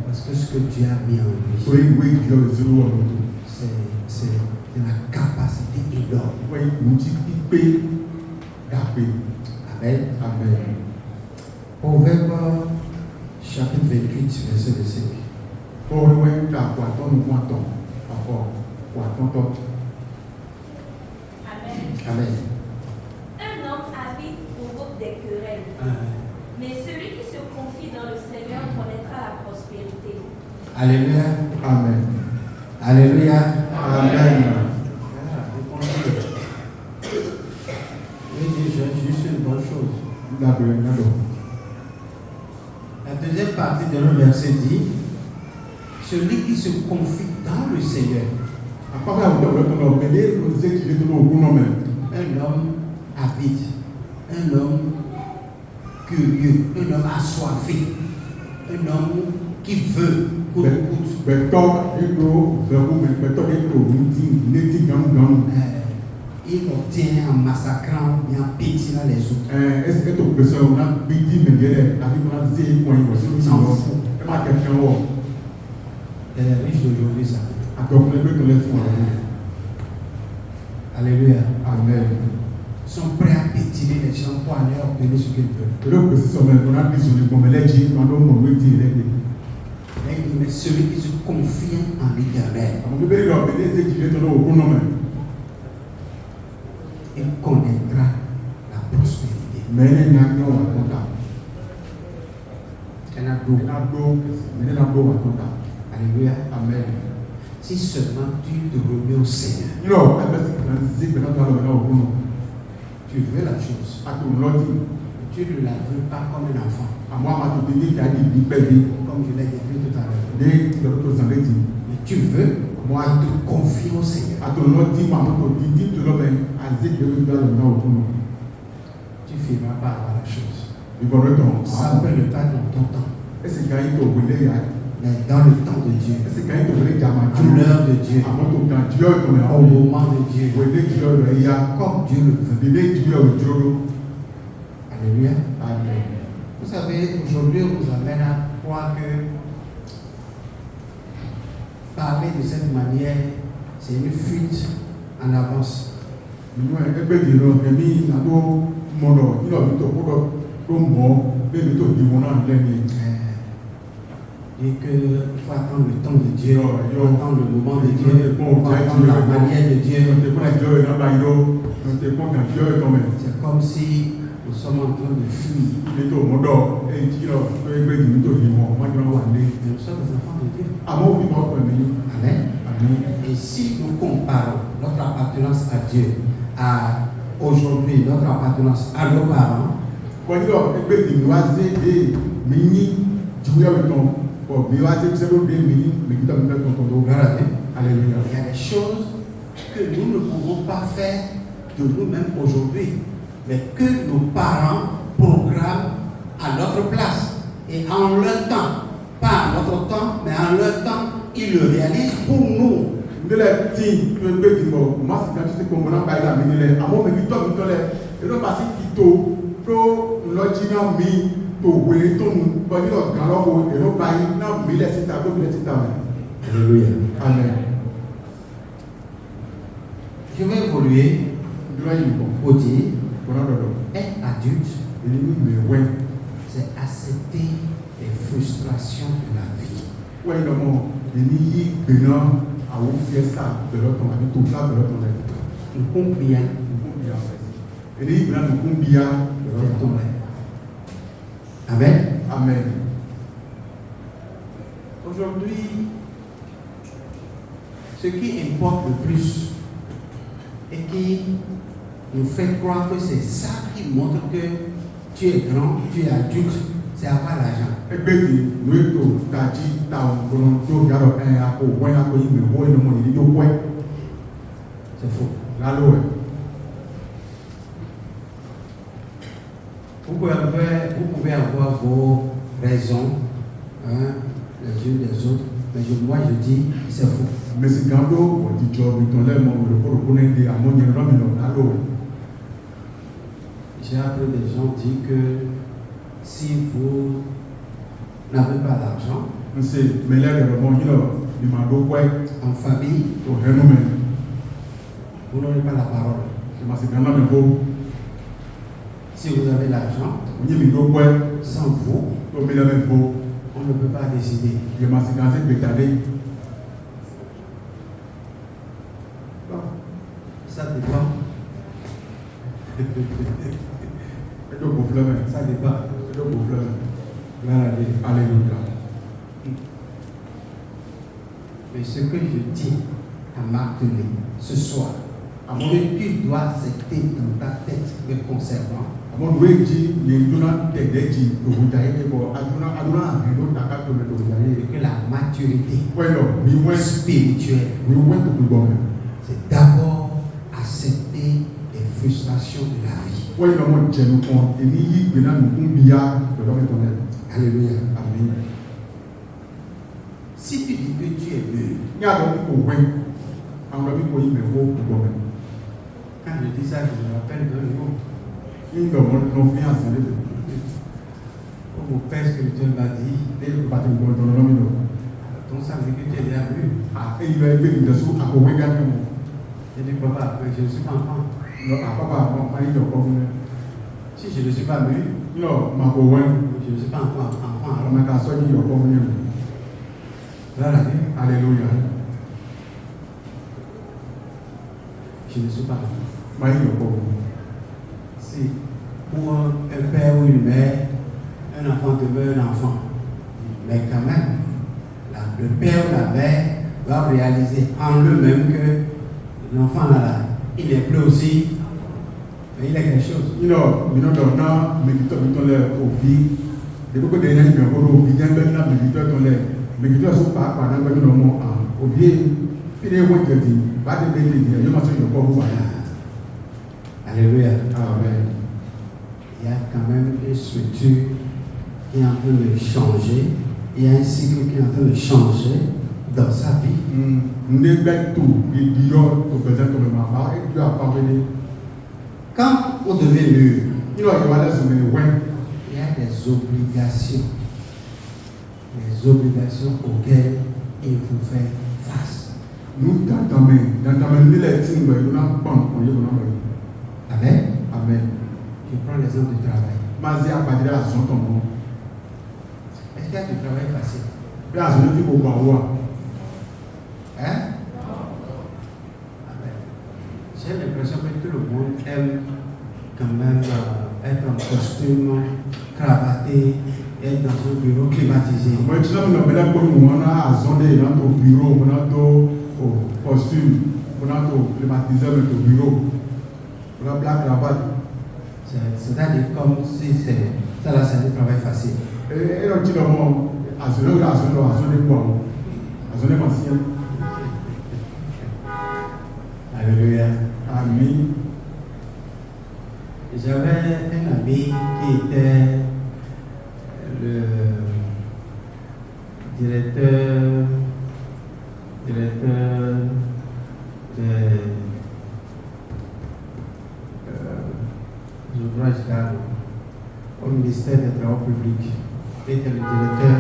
Parce que ce que Dieu a mis en lui, c'est la capacité énorme. Amen. Amen. Proverbe chapitre 28, verset 5. Amen. Un homme habite provoque des querelles. Mais celui qui se confie dans le Seigneur connaîtra la prospérité. Alléluia. Amen. Alléluia. Amen. Oui, j'ai juste une bonne chose. La deuxième partie de notre verset dit, celui qui se confie dans le Seigneur, un homme avide, un homme curieux, un homme assoiffé, un homme qui veut coûte que coûte. Il obtient en massacrant et en pétinant les autres. C'est les riches d'aujourd'hui, ça. Alléluia. Amen. Ils sont prêts à pétiner les gens pour aller obtenir ce qu'ils veulent. Mais celui qui se confie en l'Éternel, il connaîtra la prospérité. Alléluia. Amen. Si seulement tu te remets au Seigneur, tu veux la chose, tu ne la veux pas comme un enfant, comme je l'ai dit tout à l'heure. Mais tu veux te confier au Seigneur. Tu ne finiras pas avoir la chose. Ça peut ne pas dans ton temps, mais dans le temps de Dieu, à l'heure de Dieu, au moment de Dieu, comme Dieu le veut. Alléluia. Amen. Vous savez, aujourd'hui, on vous amène à croire que parler de cette manière, c'est une fuite en avance. Et qu'il faut attendre le temps de Dieu, il faut attendre le moment de Dieu, il faut attendre la manière de Dieu. C'est comme si nous sommes en train de fuir. Mais nous sommes des enfants de Dieu. Amen. Et si nous comparons notre appartenance à Dieu à aujourd'hui, notre appartenance à nos parents, Alléluia. Il y a des choses que nous ne pouvons pas faire de nous-mêmes aujourd'hui, mais que nos parents programment à notre place et en leur temps, pas à notre temps, mais en leur temps, ils le réalisent pour nous. Alléluia. Amen. Je vais évoluer pour dire être adulte, c'est accepter les frustrations de la vie. Amen. Amen. Aujourd'hui, ce qui importe le plus et qui nous fait croire que c'est ça qui montre que tu es grand, tu es adulte, c'est avoir l'argent. C'est faux. Vous pouvez avoir vos raisons, les unes des autres, mais moi je dis c'est faux. J'ai appris des gens dire que si vous n'avez pas d'argent, en famille, vous n'aurez pas la parole. Si vous avez l'argent, sans vous, on ne peut pas décider. Ça dépend. Ça dépend. Alléluia. Mais ce que je dis à marteler ce soir, que tu dois accepter dans ta tête me concernant, Mon ouéji, il y a un téléji, au bout d'un moment, aduna, et l'autre a quatre mètres au bout d'un Et que la maturité spirituelle, c'est d'abord accepter les frustrations de la vie. Alléluia. Amen. Si tu dis que tu es mûr, quand je dis ça, je me rappelle d'un jour. Mon père spirituel m'a dit, donc ça veut dire que tu es déjà mûr. J'ai dit, papa, je ne suis pas enfant. Si je ne suis pas mûr, je ne suis pas encore enfant. Alléluia. Je ne suis pas enfant. Si pour un père ou une mère, un enfant demeure un enfant. Mais quand même, le père ou la mère doivent réaliser en eux-mêmes que l'enfant là, il n'est plus aussi, mais il a quelque chose. Alléluia. Amen. Il y a quand même une structure qui est en train de changer. Il y a un cycle qui est en train de changer dans sa vie. Quand on devient mûr, il y a des obligations. Les obligations auxquelles il faut faire face. Amen. Amen. Je prends l'exemple du travail. Est-ce qu'il y a du travail facile? Hein? J'ai l'impression que tout le monde aime quand même être en costume, cravaté, être dans un bureau climatisé. C'est-à-dire comme si ça là, c'est un travail facile. Alléluia. Amen. J'avais un ami qui était le directeur des ouvrages d'art au ministère des Travaux publics. Il était le directeur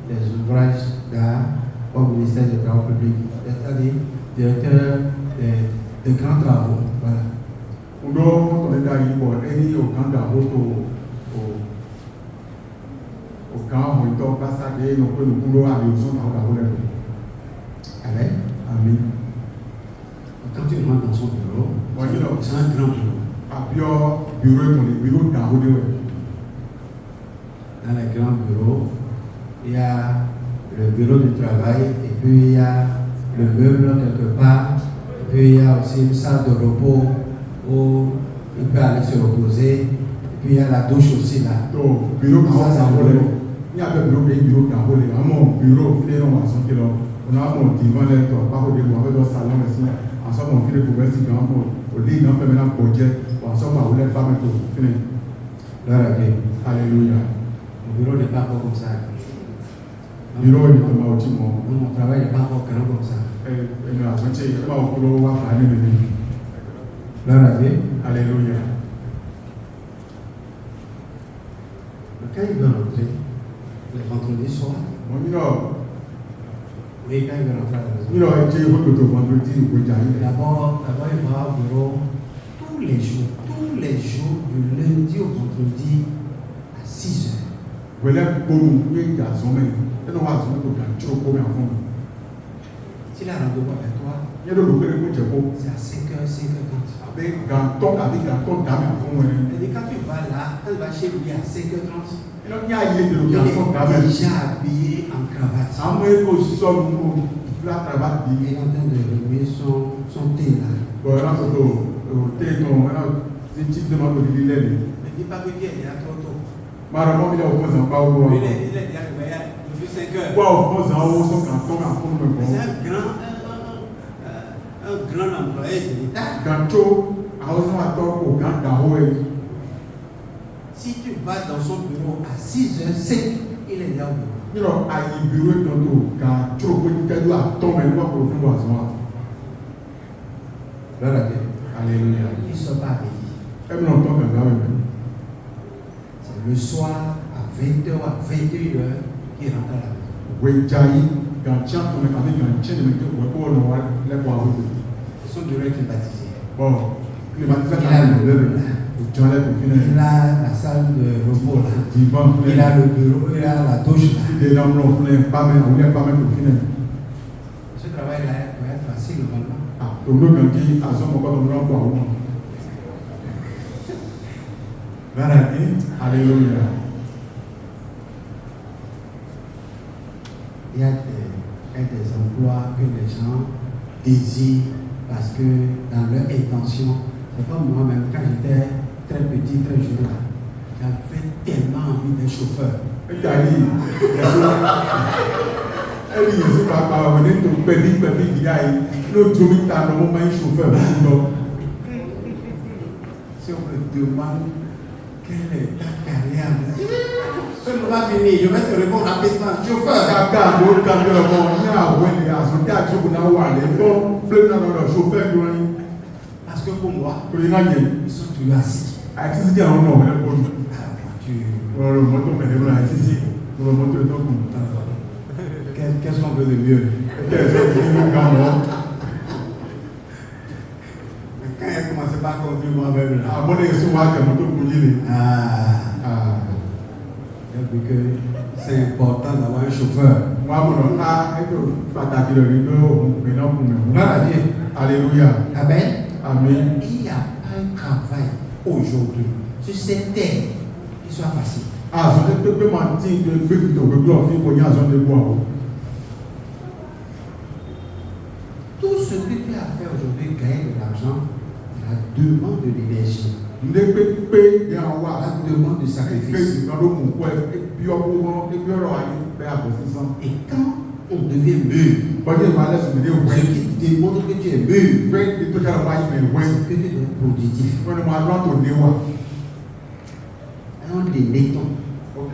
des ouvrages d'art au ministère des Travaux publics, c'est-à-dire directeur de grands travaux. Voilà. Amen. Amen. Quand tu rentres dans son bureau, c'est un grand bureau. Dans les grands bureaux, il y a le bureau du travail et puis il y a le meuble quelque part. Et puis il y a aussi une salle de repos où il peut aller se reposer. Et puis il y a la douche aussi là. Alléluia. Le bureau n'est pas encore comme ça. Mon travail n'est pas encore grand comme ça. Alléluia. Quand il veut rentrer, le vendredi soir, oui, quand il veut rentrer à la maison, d'abord, il va au bureau tous les jours, du lundi au vendredi à 6 heures. S'il a rendez-vous avec toi, c'est à 5h, 5h30. Et quand tu vas là, quand tu vas chez lui à 5h30, il est déjà habillé en cravate. Il est en train de remuer son thé là. dis pas que Dieu est là trop tôt. Malheureusement, il est au fond d'un pas au bois. Il est déjà réveillé depuis 5 heures. Quoi au fond d'un haut, son canton, un fond de C'est bon. un grand employé de l'État. Gancho, à Osan à Tok, au Gan d'Ahoe. Si tu vas dans son bureau à 6h05, il est là au bureau. You know, à y bureau tantôt, Gancho, peut être à tomber, nous va pour le fond d'oiseau. Alléluia. Il ne sort pas avec lui. Aime longtemps que là, oui. C'est le soir à 20h ou à 21h qu'il rentre à la maison. Oui, Jaï, Gancho, on est avec Gancho, mais que vous pouvez nous voir, les poids. Son bureau est climatisé. Bon, Il a le meuble là. John est pour finir. Il a la salle de repos là. Divan, Il a le bureau, il a la douche là. il est dans le flin, pas même, on n'est pas même pour finir. Ce travail-là peut être facile normalement. Ah, on nous dit, à ce moment, on nous rend Alléluia. Il y a des emplois que les gens désirent parce que dans leur intention, c'est comme moi-même quand j'étais très petit, très jeune là, j'avais tellement envie d'être chauffeur. Elle dit, c'est pas par on est au pays, il y a l'autre jour, il y a un moment chauffeur. Si on me demande quelle est ta carrière, je ne vais pas finir, je vais te répondre rapidement. Chauffeur. Parce que pour moi, ils sont toujours assis. À la voiture. Qu'est-ce qu'on veut de mieux? Quand il a commencé par conduire moi-même là. J'ai vu que c'est important d'avoir un chauffeur. Alléluia. Amen. Amen. Il n'y a pas un travail aujourd'hui sur cette terre qui soit facile. Ah, je ne peux pas mentir que le but de glorifier pour y avoir de bois. Tout ce que tu as à faire aujourd'hui, gagner de l'argent, la demande de l'énergie, la demande de sacrifice. Et quand on devient mûr, ce qui démontre que tu es mûr, c'est que tu dois être productif. Alors, les laitons. On ne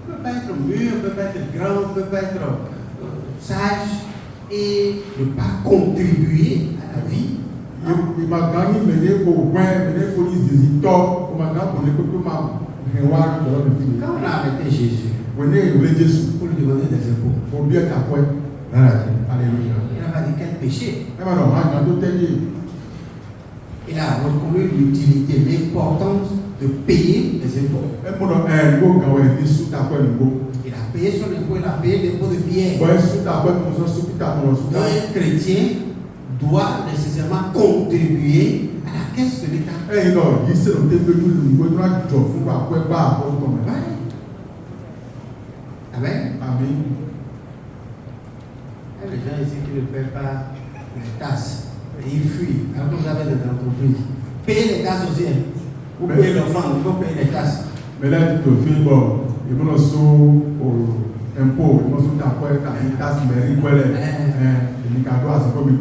peut pas être mûr, on ne peut pas être grand, on ne peut pas être sage et ne pas contribuer à la vie. Il m'a gagné, mais il faut police des histoires. Quand on a arrêté Jésus, Pour lui demander des impôts, Alléluia. il n'a pas dit quel péché. Il a reconnu l'utilité, l'importance de payer les impôts. Il a payé son impôt, il a payé l'impôt de Pierre. Un chrétien doit nécessairement contribuer à la caisse de l'État. Ouais. Amen. Amen. Il y a des gens ici qui ne paient pas les tasses. Et ils fuient. Alors que vous avez des entreprises. Payez les tasses aussi. Vous payez l'offrande, il faut payer les tasses. Mais là, tu te fais bon. Il y a un impôt, il y a un tasse, mais il y a un cadeau à ce que tu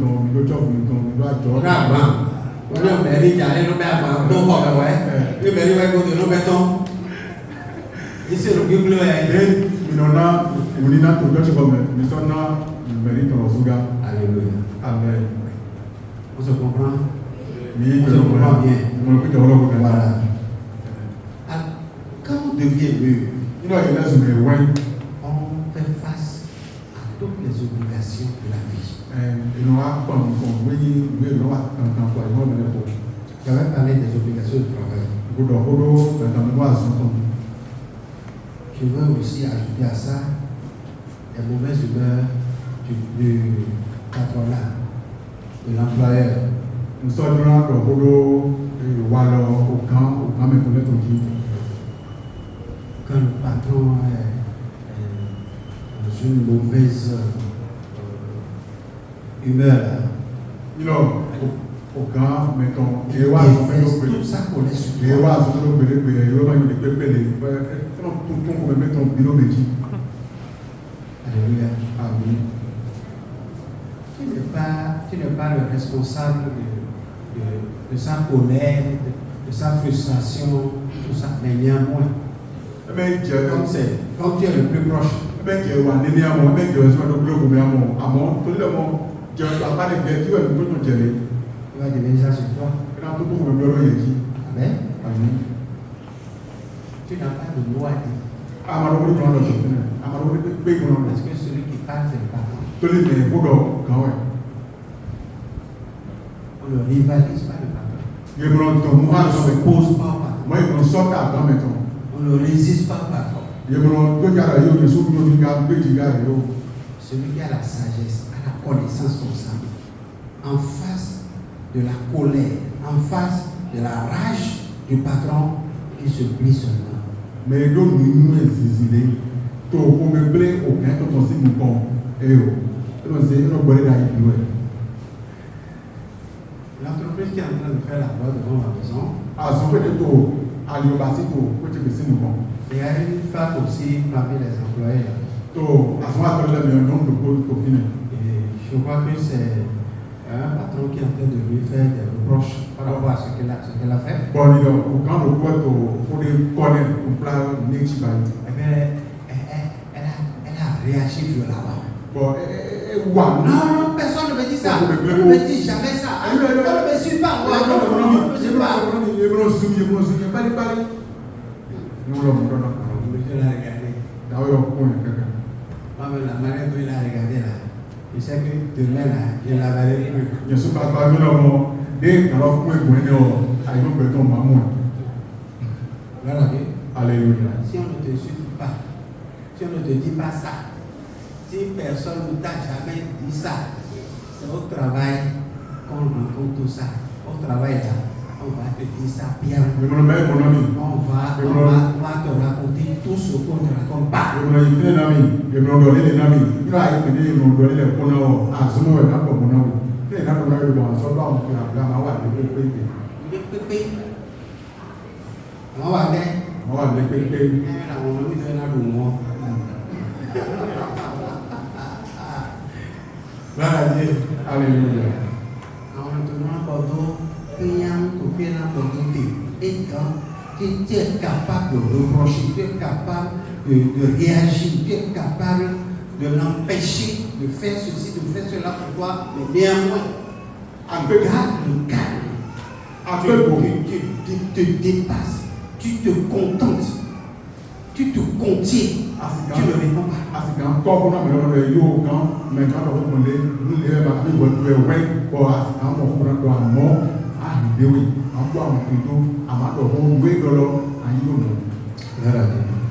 Amen. On se comprend? On se comprend bien. Voilà. Alors, quand on devient mûr, on fait face à toutes les obligations de la vie. J'avais parlé des obligations de travail. Je veux aussi ajouter à ça les mauvaises humeurs du patronat, de l'employeur. Quand le patron est dans une mauvaise humeur, Aucun, mettons, Il déverse toute sa colère sur toi. Alléluia. Amen. Tu n'es pas le responsable de sa colère, de sa frustration, tout ça, mais néanmoins, comme tu es le plus proche, il va devenir ça sur toi. Amen. Tu n'as pas de loi à dire. Parce que celui qui parle, c'est le patron. On ne rivalise pas le patron. On ne s'oppose pas au patron. On ne résiste pas au patron. Celui qui a la sagesse, a la connaissance comme ça, en face de la colère, en face de la rage du patron, il se plie seulement. Mais nous exilés, tu me plais aucun que ton signe bon. L'entreprise qui est en train de faire la loi devant ma maison, il y a une femme aussi parmi les employés là. Et je crois que c'est un patron qui est en train de lui faire des reproches par rapport à ce qu'elle a fait. Eh bien, elle a réagi violemment. Non, personne ne me dit ça. On ne me dit jamais ça. On ne me suit pas. Moi, non, ne me suit pas. Je l'ai regardé. Moi, la manière dont il a regardé là, je sais que demain là, je ne la verrai plus. Voilà, Alléluia. si on ne te suit pas, si on ne te dit pas ça, si personne ne t'a jamais dit ça, c'est au travail qu'on rencontre tout ça. Au travail là, on va te dire ça bien. On va te raconter tout ce qu'on ne raconte pas. On va aller. Alléluia. Et quand tu es capable de reprocher, tu es capable de réagir, tu es capable de l'empêcher de faire ceci, de faire cela pour toi, mais néanmoins, garde le calme. Tu te dépasses, tu te contentes, tu te contiens, tu ne réponds pas.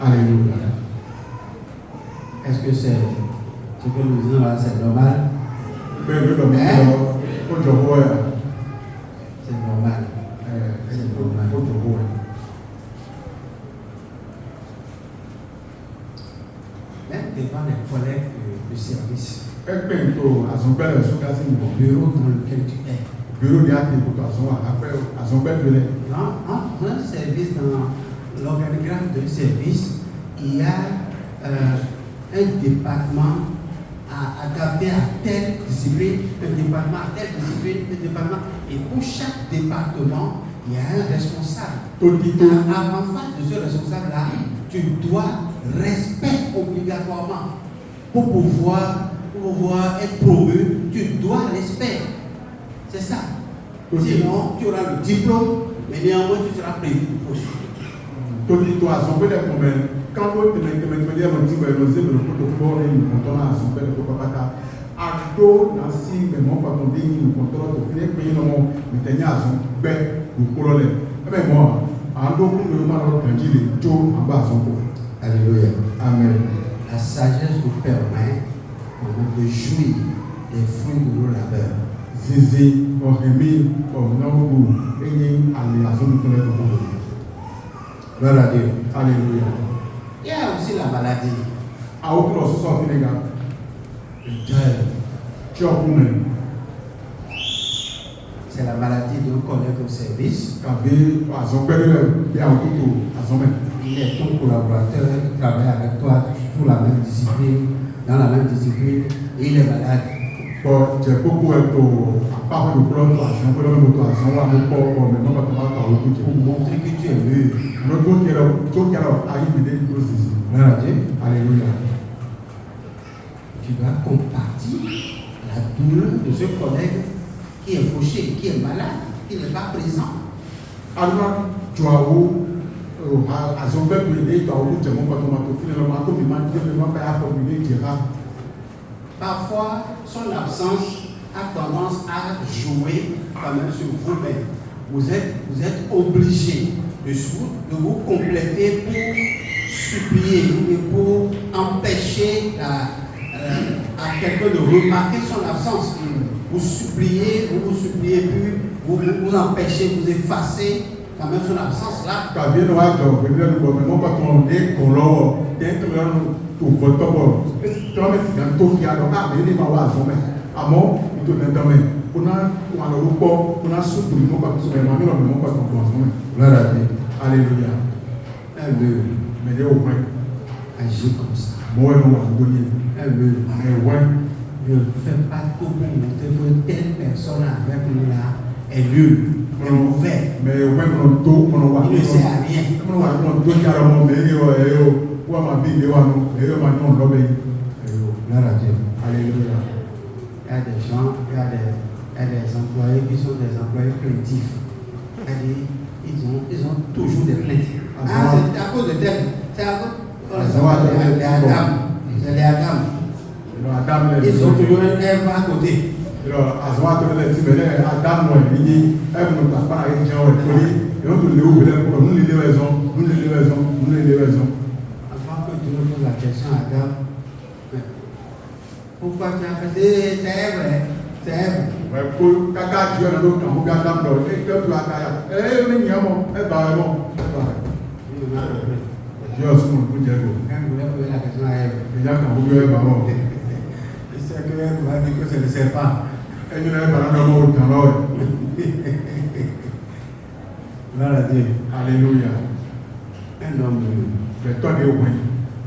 Alléluia. Est-ce que c'est ce que nous disons là, c'est normal? C'est normal. C'est normal. Même devant les collègues de service, au bureau dans lequel tu es, dans un service, dans l'organigramme de service, il y a un département adapté à telle discipline, un département à telle discipline, un département. Et pour chaque département, il y a un responsable. En face de ce responsable-là, tu dois respect obligatoirement. Pour pouvoir être promu, tu dois respect. C'est ça. Sinon, tu auras le diplôme, mais néanmoins, tu seras prévu pour poursuivre. Quand tu Alléluia. Amen. La sagesse nous permet de jouir des fruits de nos labeurs. Zizi, Oremi, Ornaogu, Eni, Aléazon, Gloire à Dieu. Alléluia. Il y a aussi la maladie. À aucun autre sort Sénégal. Le deuil. Tu as pour même. c'est la maladie d'un collègue au service. Il est ton collaborateur, il travaille avec toi sous la même discipline, dans la même discipline, et il est malade. Pour montrer que tu es mûr. Alléluia. Tu dois compartir la douleur de ce collègue qui est fauché, qui est malade, qui n'est pas présent. Parfois, son absence a tendance à jouer quand même sur vous-même. Vous êtes obligé de vous compléter pour supplier et pour empêcher à quelqu'un de remarquer son absence. Vous suppliez plus, vous empêchez, vous effacez quand même son absence là. Alléluia. Agir comme ça. Ne fais pas tout pour montrer que telle personne avec nous là est nulle, est mauvaise. Il ne sert à rien. Alléluia. Il y a des gens, il y a des employés qui sont des employés plaintifs. Ils ont toujours des plaintes. C'est à cause de tel. C'est à cause des Adam. C'est les Adam. Ils ont toujours un Ève à côté. Avant que tu me poses la question à Adam, pourquoi tu as fait c'est Ève? C'est Ève. Elle voulait poser la question à Ève. C'est que Ève va dire que c'est le serpent. Gloire à Dieu. Alléluia. Un homme,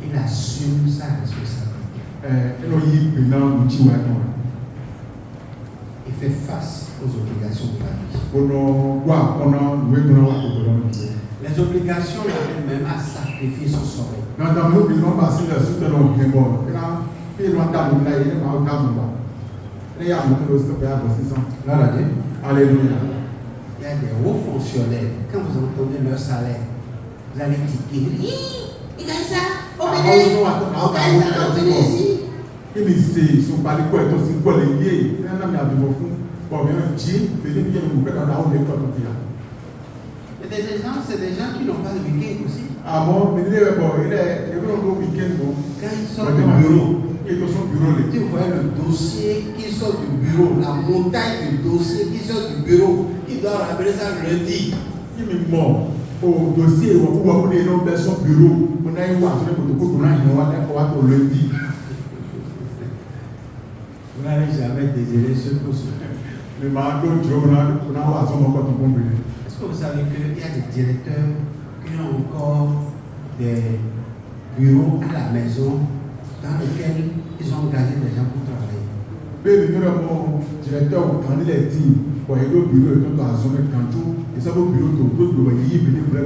il assume sa responsabilité. Il fait face aux obligations de la vie. Les obligations l'amènent même à sacrifier son sommeil. Gloire à Dieu. Alléluia. Il y a des hauts fonctionnaires, quand vous entendez leur salaire, vous allez tiquer. Il gagne ça, on gagne ici. Il me dit, ils sont pas les quoi, ils sont pas les liés. Il y a un ami à vivre fou. Bon, bien, Dieu, il y a une boucle dans la haute école. Mais des gens, c'est des gens qui n'ont pas de week-end aussi. Ah bon, mais il est bon, il est au week-end. Quand ils sortent du bureau, il est dans son bureau. tu vois le dossier qui sort du bureau, la montagne de dossiers qui sort du bureau, il doit ramener ça lundi. Il me mord. Au dossier, on va aller dans son bureau. On a une voiture pour le coup, on a une voiture pour lundi. Vous n'avez jamais désiré ce poste. Mais maintenant, est-ce que vous savez qu'il y a des directeurs qui ont encore des bureaux à la maison dans lesquels ils ont engagé des gens pour travailler? Directeur, quand il est dit, pour aller au bureau, il doit assumer quand tout, et ça, au bureau, tout le monde y venir pour le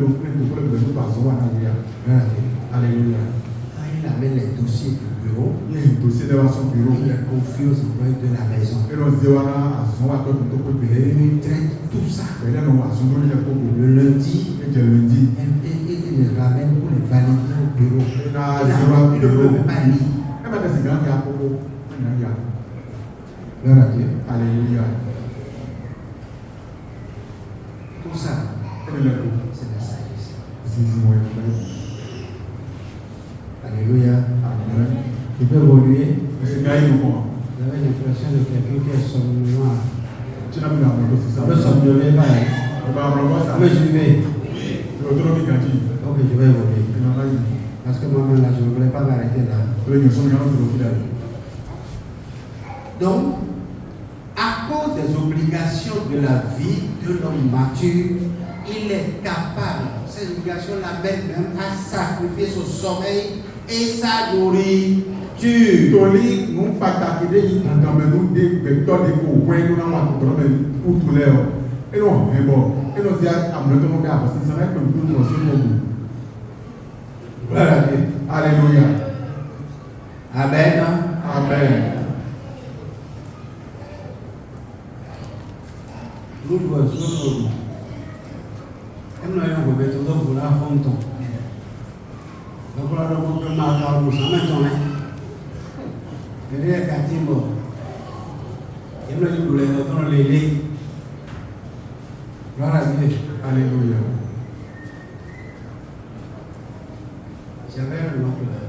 Alléluia. Quand il amène les dossiers du bureau, il y a un dossier dans son bureau. Il est confié aux employés de la maison. Et on se dit, voilà, il traite tout ça. Le lundi, il les ramène pour les valider au bureau. Il ne peut même pas lire. Gloire à Dieu. Alléluia. Tout ça, c'est la sagesse. Alléluia. Tu peux évoluer. Vous avez l'impression de quelqu'un qui est somnolent. Ça peut somnoler pas. Vous me suivez? Ok, je vais évoluer. Parce que moi-même là, je ne voulais pas m'arrêter là. Donc, à cause des des obligations de la vie de l'homme mature, il est capable, ces obligations l'amènent même à sacrifier son sommeil et sa nourriture. Toli nous pàtàkì de yi dandan mɛ nu de gbɛtɔ de ko wɛn nu n'awọn akɔtɔrɔ mɛ utu lɛ o eno hɛbɔ eno si amulɛtɔ no bɛ abɔ sisan ɛkpɛ nuku nu ɔsi mo bu. Alléluia. Amen. Amen. Nous devons nous avons besoin de vous la fonte. Donc là, nous avons marqué nous sommes maintenant. Les catimbo. Et nous avons les autres les. Gloire à Dieu. Alléluia. J'avais un autre là.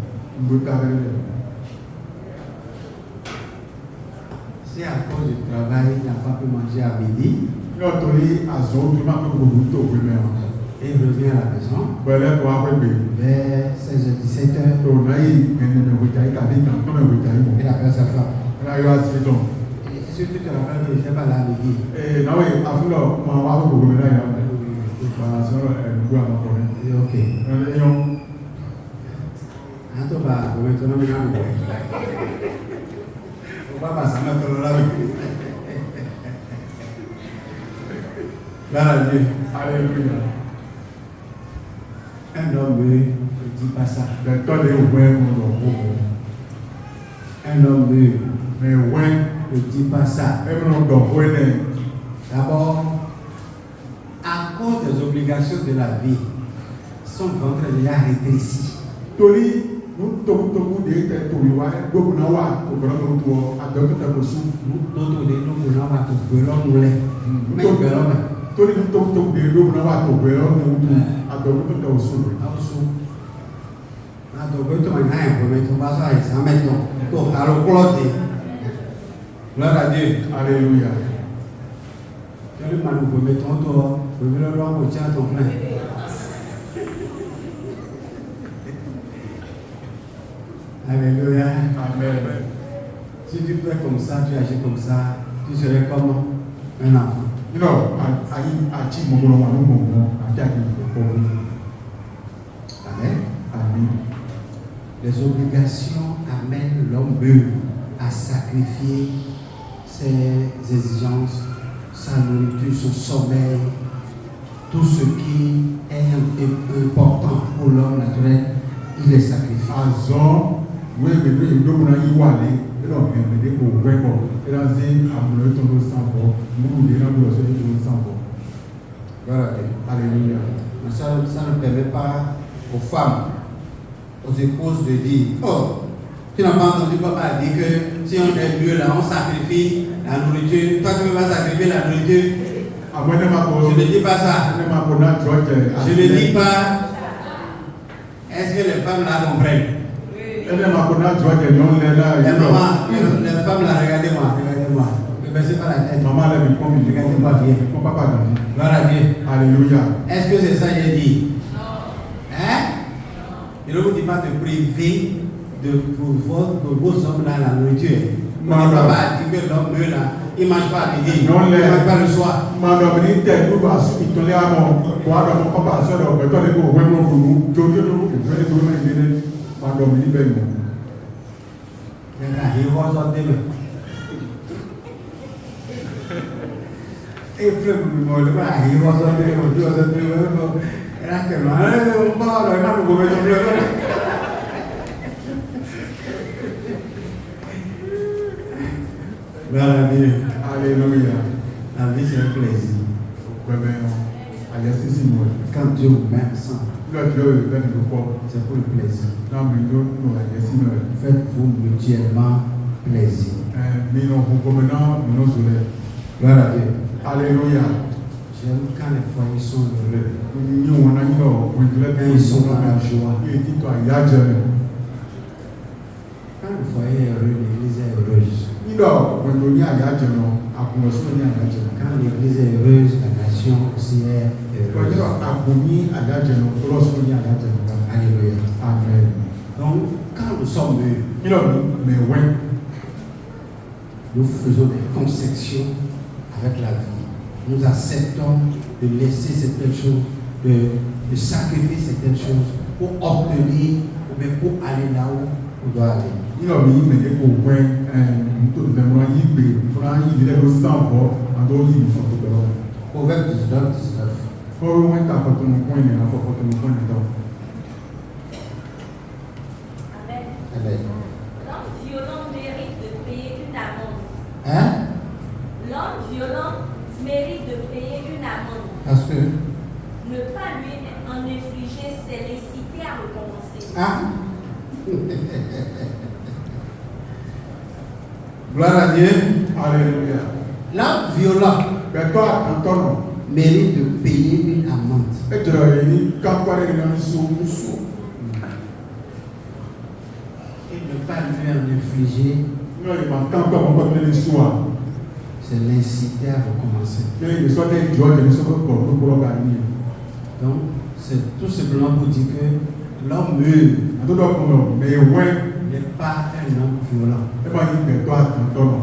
C'est à cause du travail, il n'a pas pu manger à midi. Et il revient à la maison. Vers 16h-17h. Il appelle sa femme. Est-ce que tu te rappelles que je n'étais pas là à midi? Ok. Attends, bah, maintenant, on va passer maintenant là. Gloire à Dieu. Alléluia. Un homme ne dit pas ça. Un homme ne dit pas ça. D'abord, à cause des obligations de la vie, son ventre est déjà rétréci. Gloire à Dieu. Alléluia. Alléluia. Amen. Si tu fais comme ça, tu agis comme ça, tu serais comme un enfant. You know, Amen. Amen. Les obligations amènent l'homme à sacrifier ses exigences, sa nourriture, son sommeil, tout ce qui est important pour l'homme naturel, il les sacrifie. Alléluia. Ça ne permet pas aux femmes, aux épouses de dire, oh, tu n'as pas entendu papa dire que si on est mieux là, on sacrifie la nourriture. Toi, tu ne veux pas sacrifier la nourriture. Je ne dis pas ça. Je ne dis pas. Est-ce que les femmes là comprennent? Les mamans, les femmes là, regardez-moi, regardez-moi. Ne baissez pas la tête. Regardez-moi bien. Gloire à Dieu. Alléluia. Est-ce que c'est ça que j'ai dit? Hein? Je ne vous dis pas de priver de vos hommes là la nourriture. On ne peut pas dire que l'homme là, il ne mange pas à midi, il ne mange pas le soir. Alléluia. La vie c'est un plaisir. Quand Dieu vous met ensemble, c'est pour le plaisir. Faites-vous mutuellement plaisir. Gloire à Dieu. Alléluia. J'aime quand les foyers sont heureux. Quand ils sont dans la joie. Quand le foyer est heureux, l'église est heureuse. Quand l'église est heureuse, la nation aussi est heureuse. Alléluia. Amen. Donc, quand nous sommes heureux, nous faisons des concessions à avec la vie. Nous acceptons de laisser certaines choses, de sacrifier certaines choses pour obtenir ou bien pour aller là où on doit aller. Il a mis mais des copains, tout le monde y peut, il est au sang fort, en dehors il faut que l'on. Proverbe 19, 19. Pour le moins, t'as pas ton point, il faut que ton point de temps. Amen. Amen. L'homme violent mérite de payer une amende. Hein? L'homme violent mérite de payer une amende. Parce que. Ne pas lui en infliger, c'est l'inciter à recommencer. Ah? Gloire à Dieu. Alléluia. L'homme violent Mais toi, en ton nom, mérite de payer une amende. et tu as dit, quand tu as dit, Et ne pas lui en infliger, non, il m'a quand on va donner le soir. c'est l'inciter à recommencer. Il soit des Georges, il soit pour gagner. Donc, c'est tout simplement pour dire que l'homme meurt Mais ouais, n'est pas un homme violent. et pas dit, mais toi, en ton nom.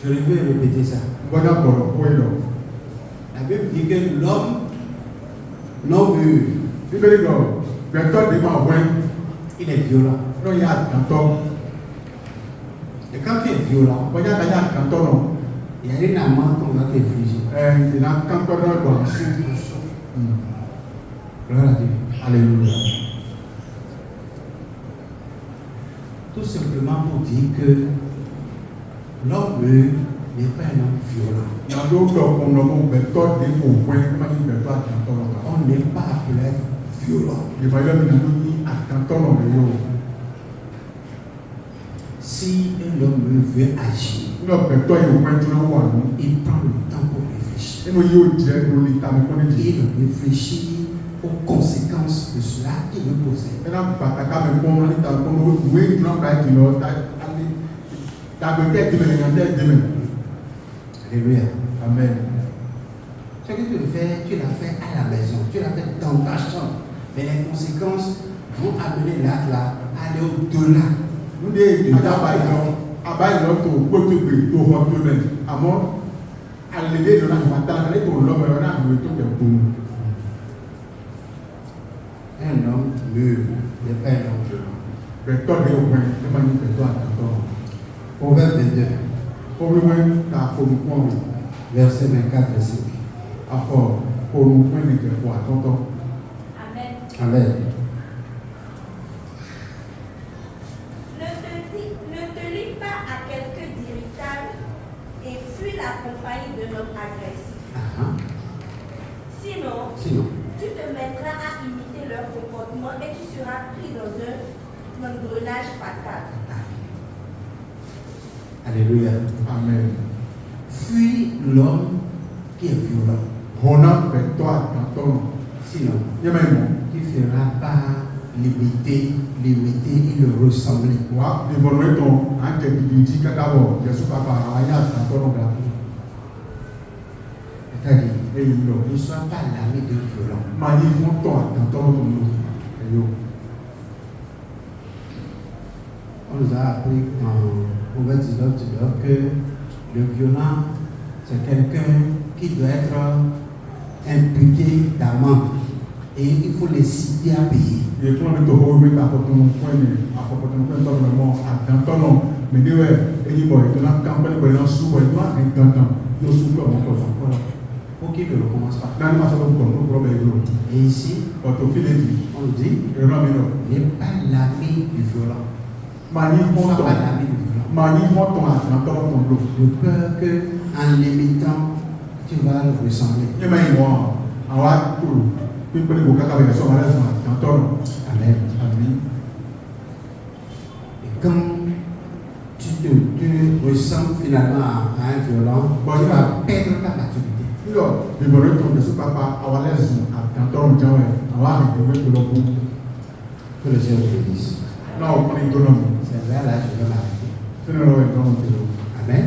Je vais répéter ça. Voilà pour le point. La Bible dit que l'homme meurt, Il veut dire, mais toi, tu m'as ouais, il est violent. non, il y a un temps. Et quand tu es violent, Il y a un temps. il y a une amende qu'on va t'infliger. Il y a un temps. Gloire à Dieu. Alléluia. Tout simplement pour dire que l'homme meurt n'est pas un homme violent. On n'est pas appelé à être violent. Si un homme veut agir, il prend le temps pour réfléchir. Il réfléchit aux conséquences de cela qu'il veut poser. Alléluia. Amen. Ce que tu veux faire, tu l'as fait à la maison, tu l'as fait dans ta chambre. Mais les conséquences vont amener l'acte là à aller au-delà. Nous disons, Un homme meurt n'est pas un homme violent. Proverbe 22, verset 24 et 5. Amen. Amen. Ne te lie pas à quelqu'un d'irritable et fuis la compagnie de l'homme agressif. Sinon, tu te mettras à imiter leur comportement et tu seras pris dans un engrenage fatal. Alléluia. Amen. Fuis l'homme qui est violent. Sinon, tu ne feras pas l'imiter et le ressembler. C'est-à-dire, ne sois pas l'ami de violent. On nous a appris en Proverbe 19 que le violent, c'est quelqu'un qui doit être imputé d'amende et il faut les citer à payer. Pour qu'il ne recommence pas. Et ici, on dit, n'est pas l'ami du violent. Ne sois pas l'ami du violent. De peur qu'en l'imitant, tu vas le ressembler. Amen. Et quand tu ressembles finalement à un violent, tu vas perdre ta maturité. Que le Seigneur te bénisse. C'est là, je vais m'arrêter. Amen.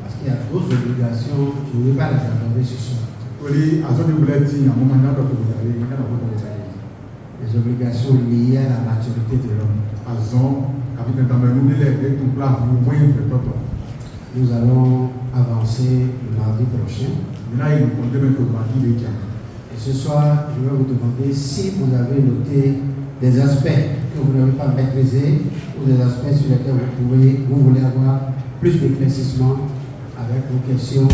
Parce qu'il y a d'autres obligations, je ne vais pas les aborder ce soir. Les obligations liées à la maturité de l'homme. Nous allons avoir avancer le mardi prochain. Maintenant, il nous compte mettre au mardi les diamants. Et ce soir, je vais vous demander si vous avez noté des aspects que vous n'avez pas maîtrisés ou des aspects sur lesquels vous voulez avoir plus d'éclaircissement avec vos questions.